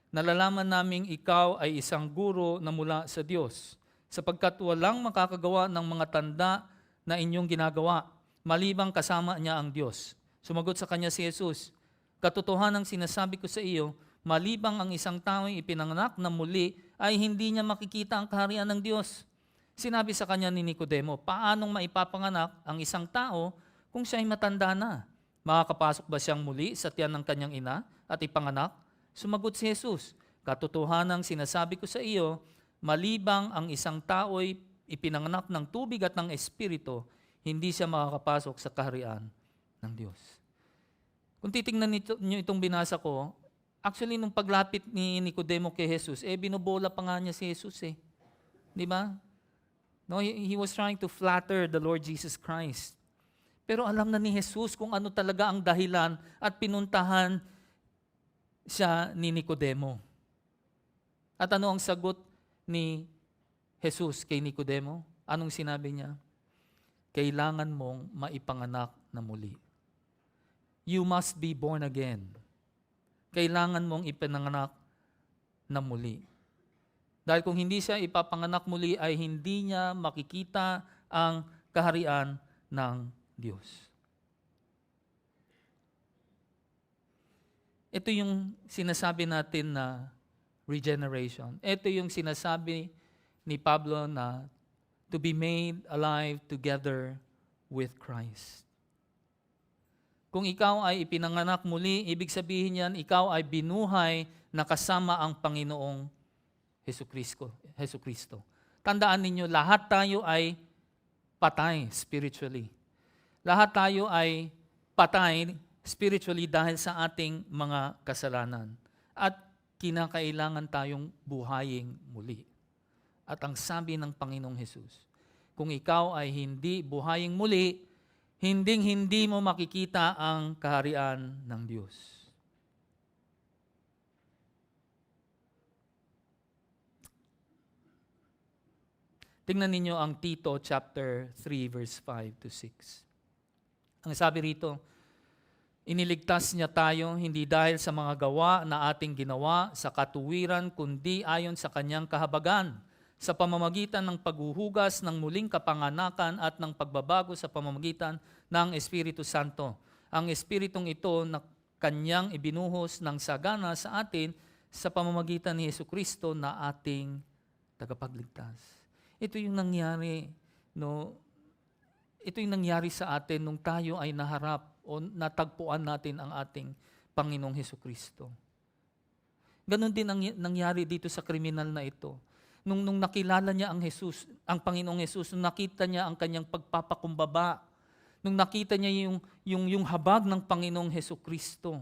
nalalaman naming ikaw ay isang guro na mula sa Diyos, sapagkat walang makakagawa ng mga tanda na inyong ginagawa, malibang kasama niya ang Diyos. Sumagot sa kanya si Jesus, katotohanan ang sinasabi ko sa iyo, malibang ang isang tao'y ipinanganak na muli, ay hindi niya makikita ang kaharian ng Diyos. Sinabi sa kanya ni Nicodemo, paanong maipapanganak ang isang tao kung siya'y matanda na? Makakapasok ba siyang muli sa tiyan ng kanyang ina at ipanganak? Sumagot si Jesus, katotohanan ang sinasabi ko sa iyo, malibang ang isang tao'y ipinanganak ng tubig at ng Espiritu, hindi siya makakapasok sa kaharian ng Diyos. Kung titingnan niyo itong binasa ko, actually nung paglapit ni Nicodemo kay Jesus, binobola pa nga niya si Jesus eh. Di ba? No, he was trying to flatter the Lord Jesus Christ. Pero alam na ni Jesus kung ano talaga ang dahilan at pinuntahan siya ni Nicodemo. At ano ang sagot ni Jesus kay Nicodemo? Anong sinabi niya? Kailangan mong maipanganak na muli. You must be born again. Kailangan mong ipinanganak na muli. Dahil kung hindi siya ipapanganak muli, ay hindi niya makikita ang kaharian ng Diyos. Ito yung sinasabi natin na regeneration. Ito yung sinasabi ni Pablo na to be made alive together with Christ. Kung ikaw ay ipinanganak muli, ibig sabihin yan, ikaw ay binuhay na kasama ang Panginoong Jesucristo. Tandaan ninyo, lahat tayo ay patay spiritually. Lahat tayo ay patay spiritually dahil sa ating mga kasalanan. At kinakailangan tayong buhayin muli. At ang sabi ng Panginoong Jesus, kung ikaw ay hindi buhayin muli, hinding-hindi mo makikita ang kaharian ng Diyos. Tingnan ninyo ang Tito chapter 3 verse 5 to 6. Ang sabi rito, iniligtas niya tayo hindi dahil sa mga gawa na ating ginawa sa katuwiran kundi ayon sa kanyang kahabagan, sa pamamagitan ng paghuhugas ng muling kapanganakan at ng pagbabago sa pamamagitan ng Espiritu Santo. Ang Espiritong ito na kanyang ibinuhos ng sagana sa atin sa pamamagitan ni Jesucristo na ating tagapagligtas. Ito yung nangyari, no? Ito yung nangyari sa atin nung tayo ay naharap o natagpuan natin ang ating Panginoong Jesucristo. Ganon din ang nangyari dito sa kriminal na ito. Nung nakilala niya ang Jesus, ang Panginoong Jesus, nung nakita niya ang kanyang pagpapakumbaba, nung nakita niya yung habag ng Panginoong Jesucristo,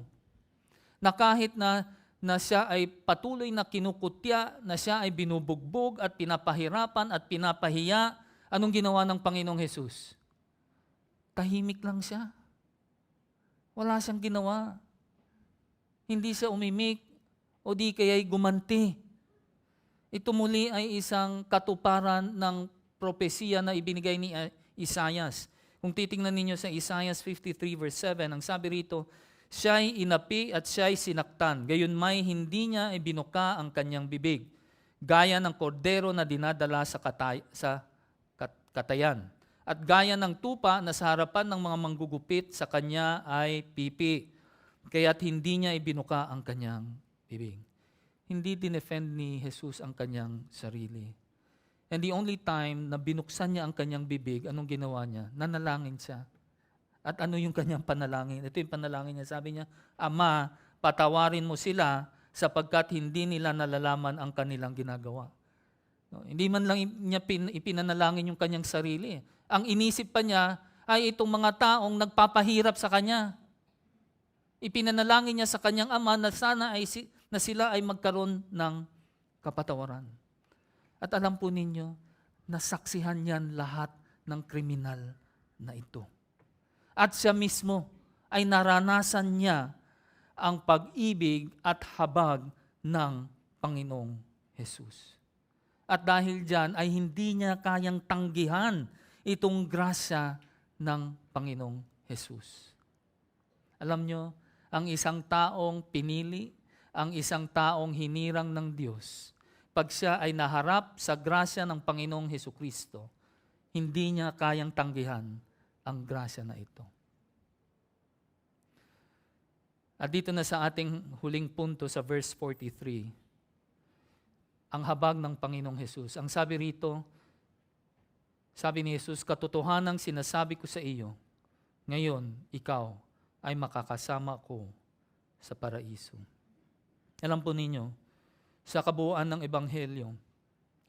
na kahit na siya ay patuloy na kinukutya, na siya ay binubugbog at pinapahirapan at pinapahiya, anong ginawa ng Panginoong Jesus? Tahimik lang siya. Wala siyang ginawa. Hindi siya umimik o di kaya'y gumanti. Ito muli ay isang katuparan ng propesiya na ibinigay ni Isaias. Kung titingnan ninyo sa Isaiah 53 verse 7, ang sabi rito, siya'y inapi at siya'y sinaktan, gayon may hindi niya ibinuka ang kanyang bibig, gaya ng kordero na dinadala sa katayan, at gaya ng tupa na sa harapan ng mga manggugupit sa kanya ay pipi, kaya't hindi niya ibinuka ang kanyang bibig. Hindi dinefend ni Jesus ang kanyang sarili. And the only time na binuksan niya ang kanyang bibig, anong ginawa niya? Nanalangin siya. At ano yung kanyang panalangin? Ito yung panalangin niya. Sabi niya, Ama, patawarin mo sila sapagkat hindi nila nalalaman ang kanilang ginagawa. No, hindi man lang niya ipinanalangin yung kanyang sarili. Ang inisip pa niya ay itong mga taong nagpapahirap sa kanya. Ipinanalangin niya sa kanyang ama na sana na sila ay magkaroon ng kapatawaran. At alam po ninyo, nasaksihan niyan lahat ng kriminal na ito. At siya mismo ay naranasan niya ang pag-ibig at habag ng Panginoong Jesus. At dahil diyan ay hindi niya kayang tanggihan itong grasya ng Panginoong Jesus. Alam nyo, ang isang taong pinili, ang isang taong hinirang ng Diyos, pag siya ay naharap sa grasya ng Panginoong Hesukristo, hindi niya kayang tanggihan ang grasya na ito. At dito na sa ating huling punto sa verse 43, ang habag ng Panginoong Hesus. Ang sabi rito, sabi ni Jesus, katotohanang sinasabi ko sa iyo, ngayon ikaw ay makakasama ko sa paraiso. Alam po ninyo, sa kabuuan ng Ebanghelyo,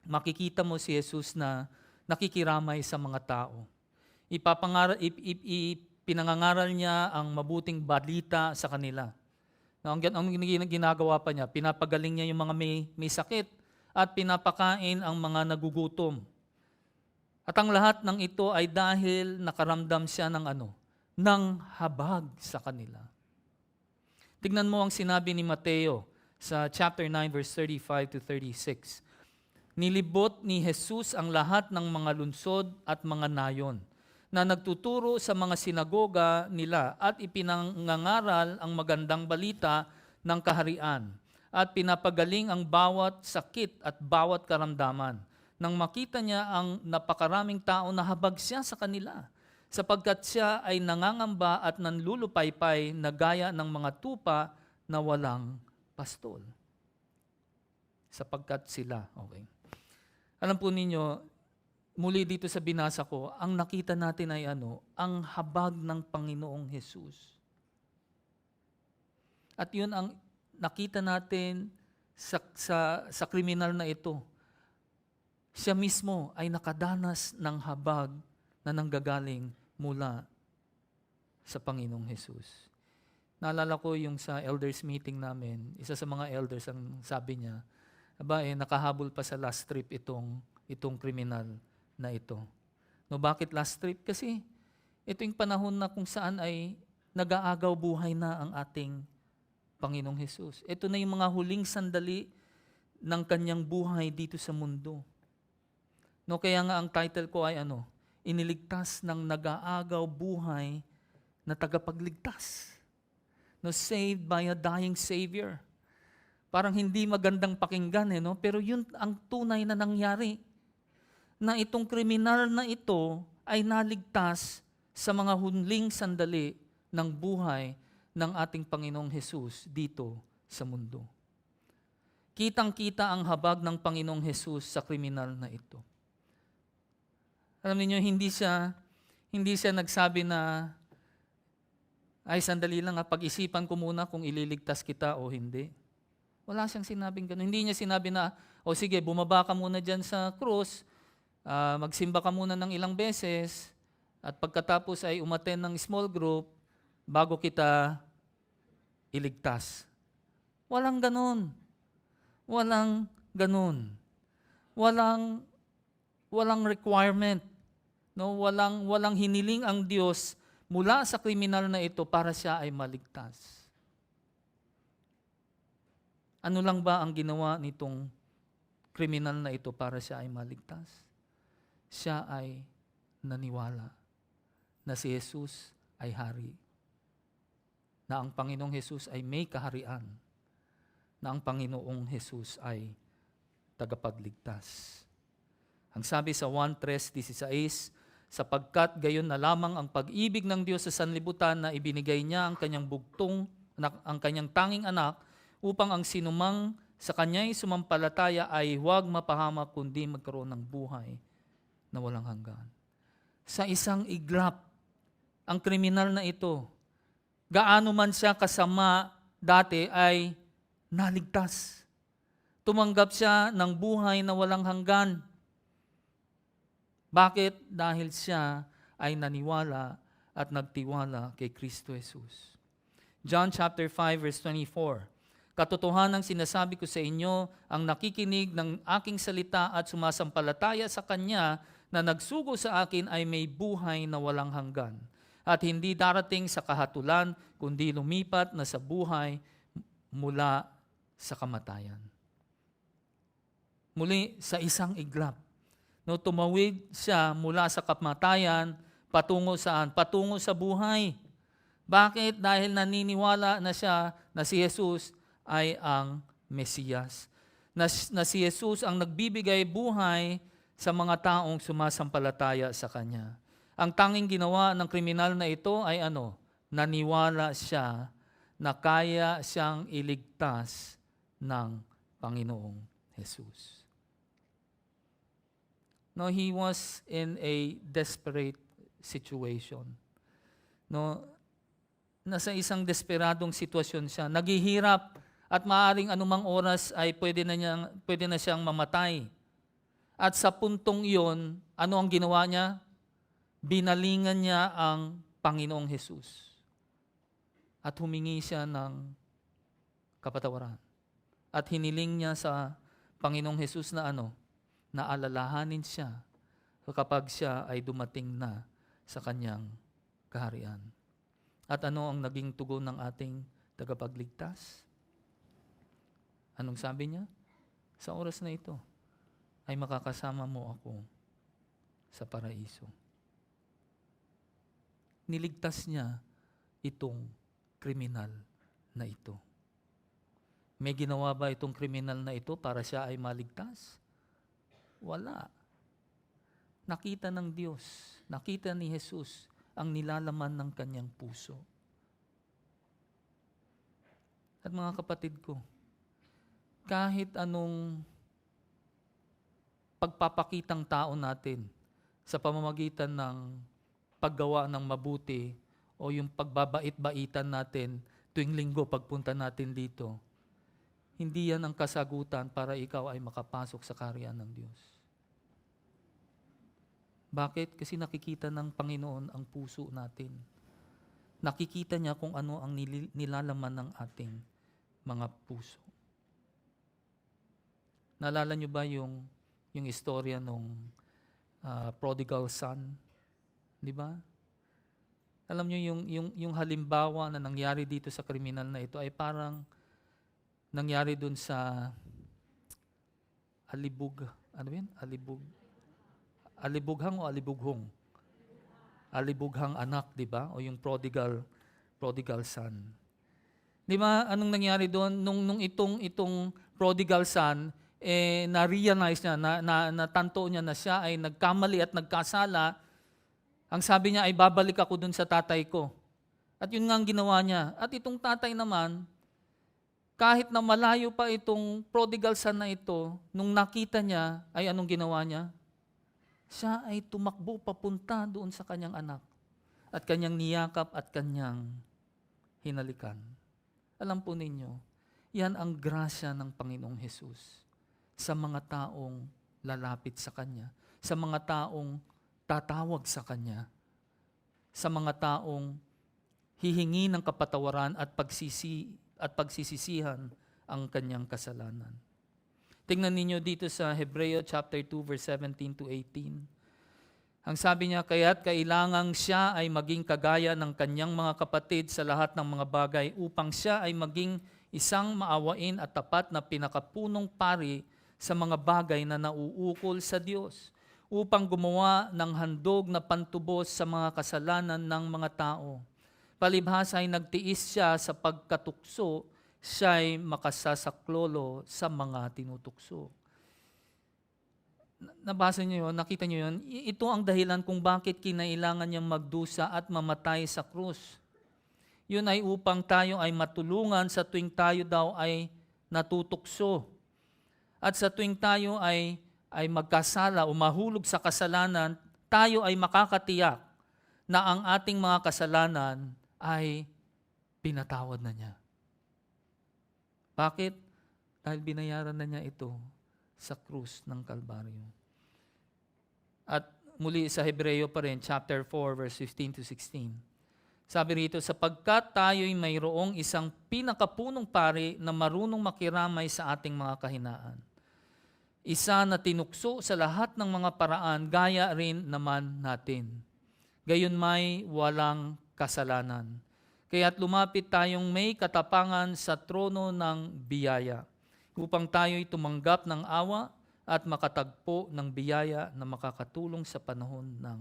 makikita mo si Jesus na nakikiramay sa mga tao. Pinangangaral niya ang mabuting balita sa kanila. Ang ginagawa pa niya, pinapagaling niya yung mga may sakit at pinapakain ang mga nagugutom. At ang lahat ng ito ay dahil nakaramdam siya ng habag sa kanila. Tignan mo ang sinabi ni Mateo sa chapter 9 verse 35 to 36. Nilibot ni Jesus ang lahat ng mga lunsod at mga nayon na nagtuturo sa mga sinagoga nila at ipinangangaral ang magandang balita ng kaharian at pinapagaling ang bawat sakit at bawat karamdaman. Nang makita niya ang napakaraming tao na habag siya sa kanila, sapagkat siya ay nangangamba at nanlulupaypay na gaya ng mga tupa na walang pastol. Sapagkat sila, okay. Alam po ninyo, muli dito sa binasa ko, ang nakita natin ay ang habag ng Panginoong Jesus. At yun ang nakita natin sa kriminal na ito. Siya mismo ay nakadanas ng habag na nanggagaling mula sa Panginoong Jesus. Naalala ko yung sa elders meeting namin, isa sa mga elders ang sabi niya, nakahabol pa sa last trip itong kriminal na ito. No, bakit last trip? Kasi ito yung panahon na kung saan ay nag-aagaw buhay na ang ating Panginoong Jesus. Ito na yung mga huling sandali ng kanyang buhay dito sa mundo. No, kaya nga ang title ko ay iniligtas ng nag-aagaw buhay na tagapagligtas. No, saved by a dying Savior. Parang hindi magandang pakinggan, no? Pero yun ang tunay na nangyari. Na itong kriminal na ito ay naligtas sa mga huling sandali ng buhay ng ating Panginoong Hesus dito sa mundo. Kitang-kita ang habag ng Panginoong Hesus sa kriminal na ito. Alam niyo, hindi siya nagsabi na, ay sandali lang, pag-isipan ko muna kung ililigtas kita o hindi. Wala siyang sinabing gano'n. Hindi niya sinabi na, o sige, bumaba ka muna dyan sa krus, magsimba ka muna ng ilang beses, at pagkatapos ay umattend ng small group, bago kita iligtas. Walang gano'n. Walang gano'n. Walang requirement. No, walang hiniling ang Diyos mula sa kriminal na ito para siya ay maligtas. Ano lang ba ang ginawa nitong kriminal na ito para siya ay maligtas? Siya ay naniwala na si Jesus ay hari, na ang Panginoong Jesus ay may kaharian, na ang Panginoong Jesus ay tagapagligtas. Ang sabi sa 1:3-16, sapagkat gayon na lamang ang pag-ibig ng Diyos sa sanlibutan na ibinigay niya ang kanyang ang kanyang tanging anak, upang ang sinumang sa kanya'y sumampalataya ay huwag mapahamak kundi magkaroon ng buhay na walang hanggan. Sa isang iglap, ang kriminal na ito, gaano man siya kasama dati, ay naligtas. Tumanggap siya ng buhay na walang hanggan. Bakit? Dahil siya ay naniwala at nagtiwala kay Kristo Jesus. John chapter 5 verse 24. Katotohanang sinasabi ko sa inyo, ang nakikinig ng aking salita at sumasampalataya sa Kanya na nagsugo sa akin ay may buhay na walang hanggan. At hindi darating sa kahatulan, kundi lumipat na sa buhay mula sa kamatayan. Muli, sa isang iglap, no, tumawid siya mula sa kamatayan patungo saan? Patungo sa buhay. Bakit? Dahil naniniwala na siya na si Jesus ay ang Mesiyas. Na si Jesus ang nagbibigay buhay sa mga taong sumasampalataya sa Kanya. Ang tanging ginawa ng kriminal na ito ay ano? Naniwala siya na kaya siyang iligtas ng Panginoong Jesus. No, he was in a desperate situation. No, nasa isang desperadong sitwasyon siya. Naghihirap at maaaring anumang oras ay pwede na siyang mamatay. At sa puntong iyon, ano ang ginawa niya? Binalingan niya ang Panginoong Jesus. At humingi siya ng kapatawaran. At hiniling niya sa Panginoong Jesus na na alalahanin siya kapag siya ay dumating na sa kanyang kaharian. At ano ang naging tugon ng ating tagapagligtas? Anong sabi niya? Sa oras na ito, ay makakasama mo ako sa paraiso. Niligtas niya itong kriminal na ito. May ginawa ba itong kriminal na ito para siya ay maligtas? Wala. Nakita ng Diyos, nakita ni Jesus ang nilalaman ng kanyang puso. At mga kapatid ko, kahit anong pagpapakitang tao natin sa pamamagitan ng paggawa ng mabuti o yung pagbabait-baitan natin tuwing linggo pagpunta natin dito, hindi yan ang kasagutan para ikaw ay makapasok sa kaharian ng Diyos. Bakit? Kasi nakikita ng Panginoon ang puso natin. Nakikita niya kung ano ang nilalaman ng ating mga puso. Naalala niyo ba yung istorya nung prodigal son? Di ba? Alam niyo yung halimbawa na nangyari dito sa kriminal na ito ay parang nangyari dun sa alibughang o alibughong? Alibughang anak, di ba? O yung prodigal son. Di ba, anong nangyari doon? Nung itong prodigal son, na-realize niya, natanto niya na siya ay nagkamali at nagkasala, ang sabi niya ay babalik ako doon sa tatay ko. At yun nga ang ginawa niya. At itong tatay naman, kahit na malayo pa itong prodigal son na ito, nung nakita niya, ay anong ginawa niya? Siya ay tumakbo papunta doon sa kanyang anak. At kanyang niyakap at kanyang hinalikan. Alam po ninyo, yan ang grasya ng Panginoong Hesus sa mga taong lalapit sa Kanya, sa mga taong tatawag sa Kanya, sa mga taong hihingi ng kapatawaran at pagsisisihan ang kanyang kasalanan. Tingnan ninyo dito sa Hebreo chapter 2 verse 17 to 18. Ang sabi niya, kaya't kailangang siya ay maging kagaya ng kanyang mga kapatid sa lahat ng mga bagay upang siya ay maging isang maawain at tapat na pinakapunong pari sa mga bagay na nauukol sa Diyos, upang gumawa ng handog na pantubos sa mga kasalanan ng mga tao. Palibhasa ay nagtiis siya sa pagkatukso, siya ay makasasaklolo sa mga tinutukso. Nabasa niyo yun, nakita niyo yun, ito ang dahilan kung bakit kinailangan niyang magdusa at mamatay sa krus. Yun ay upang tayo ay matulungan sa tuwing tayo daw ay natutukso. At sa tuwing tayo ay magkasala o mahulog sa kasalanan, tayo ay makakatiyak na ang ating mga kasalanan ay pinatawad na niya. Bakit? Dahil binayaran na niya ito sa krus ng Kalbaryo. At muli sa Hebreo pa rin, chapter 4, verse 15 to 16. Sabi rito, sapagkat tayo'y mayroong isang pinakapunong pari na marunong makiramay sa ating mga kahinaan. Isa na tinukso sa lahat ng mga paraan, gaya rin naman natin. Gayon may walang kasalanan. Kaya't lumapit tayong may katapangan sa trono ng biyaya, upang tayo'y tumanggap ng awa at makatagpo ng biyaya na makakatulong sa panahon ng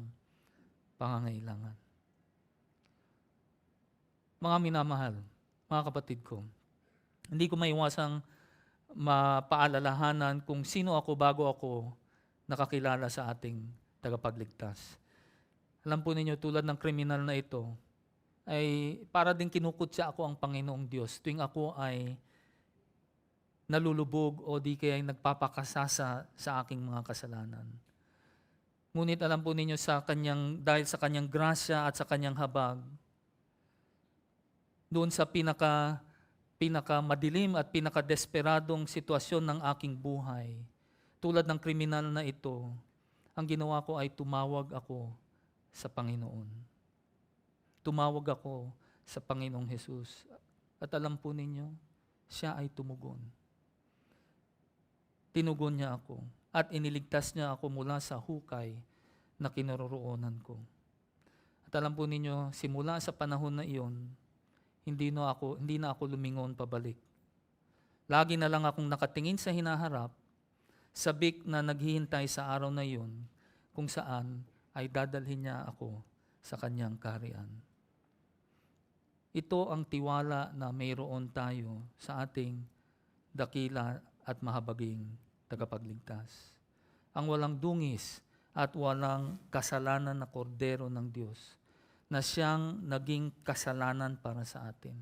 pangangailangan. Mga minamahal, mga kapatid ko, hindi ko maiwasang mapaalalahanan kung sino ako bago ako nakakilala sa ating tagapagligtas. Alam po ninyo, tulad ng kriminal na ito, ay para din kinukutya ako ang Panginoong Diyos tuwing ako ay nalulubog o di kaya nagpapakasasa sa aking mga kasalanan. Ngunit alam po ninyo dahil sa kanyang grasya at sa kanyang habag, doon sa pinakamadilim at pinakadesperadong sitwasyon ng aking buhay, tulad ng kriminal na ito, ang ginawa ko ay tumawag ako sa Panginoon. Tumawag ako sa Panginoong Hesus. At alam po ninyo, siya ay tumugon. Tinugon niya ako at iniligtas niya ako mula sa hukay na kinaroroonan ko. At alam po ninyo, simula sa panahon na iyon, hindi na ako lumingon pabalik. Lagi na lang akong nakatingin sa hinaharap, sabik na naghihintay sa araw na iyon, kung saan ay dadalhin niya ako sa kanyang kaharian. Ito ang tiwala na mayroon tayo sa ating dakila at mahabaging tagapagligtas. Ang walang dungis at walang kasalanan na kordero ng Diyos na siyang naging kasalanan para sa atin.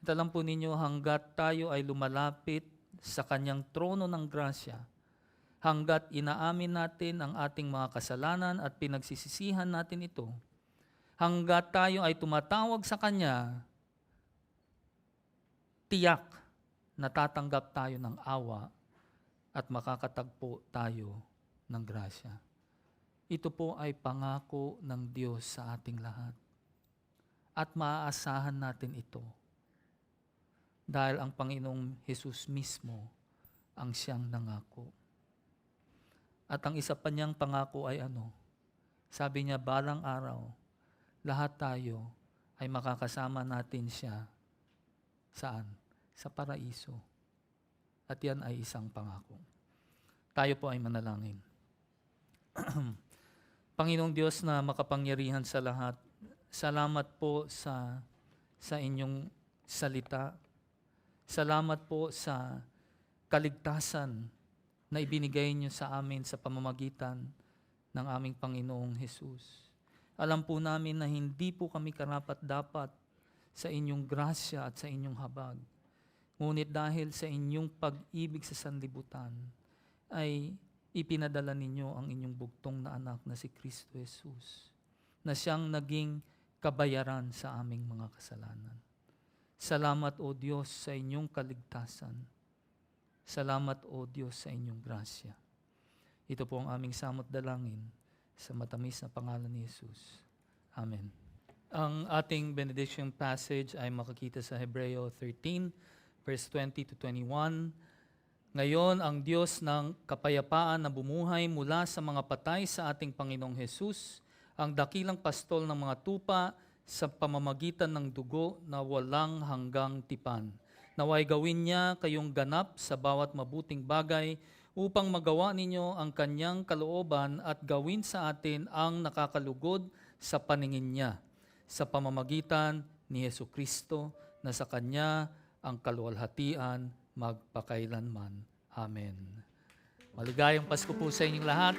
At alam po ninyo, hanggat tayo ay lumalapit sa kanyang trono ng grasya, hanggat inaamin natin ang ating mga kasalanan at pinagsisisihan natin ito, hanggat tayo ay tumatawag sa kanya, tiyak na tatanggap tayo ng awa at makakatagpo tayo ng grasya. Ito po ay pangako ng Diyos sa ating lahat. At maaasahan natin ito dahil ang Panginoong Hesus mismo ang siyang nangako. At ang isa pa niyang pangako ay ano? Sabi niya, balang araw, lahat tayo ay makakasama natin siya. Saan? Sa paraiso. At yan ay isang pangako. Tayo po ay manalangin. Panginoong Diyos na makapangyarihan sa lahat, salamat po sa inyong salita. Salamat po sa kaligtasan na ibinigay niyo sa amin sa pamamagitan ng aming Panginoong Hesus. Alam po namin na hindi po kami karapat-dapat sa inyong grasya at sa inyong habag. Ngunit dahil sa inyong pag-ibig sa sanlibutan, ay ipinadala ninyo ang inyong bugtong na anak na si Kristo Jesus, na siyang naging kabayaran sa aming mga kasalanan. Salamat o Diyos sa inyong kaligtasan. Salamat o Diyos sa inyong grasya. Ito po ang aming samot dalangin sa matamis na pangalan ni Jesus. Amen. Ang ating benediction passage ay makikita sa Hebreo 13, verse 20 to 21. Ngayon, ang Diyos ng kapayapaan na bumuhay mula sa mga patay sa ating Panginoong Hesus, ang dakilang pastol ng mga tupa sa pamamagitan ng dugo na walang hanggang tipan. Naway gawin niya kayong ganap sa bawat mabuting bagay upang magawa ninyo ang kanyang kalooban at gawin sa atin ang nakakalugod sa paningin niya sa pamamagitan ni Jesucristo na sa kanya ang kaluwalhatian magpakailanman. Amen. Maligayang Pasko po sa inyong lahat.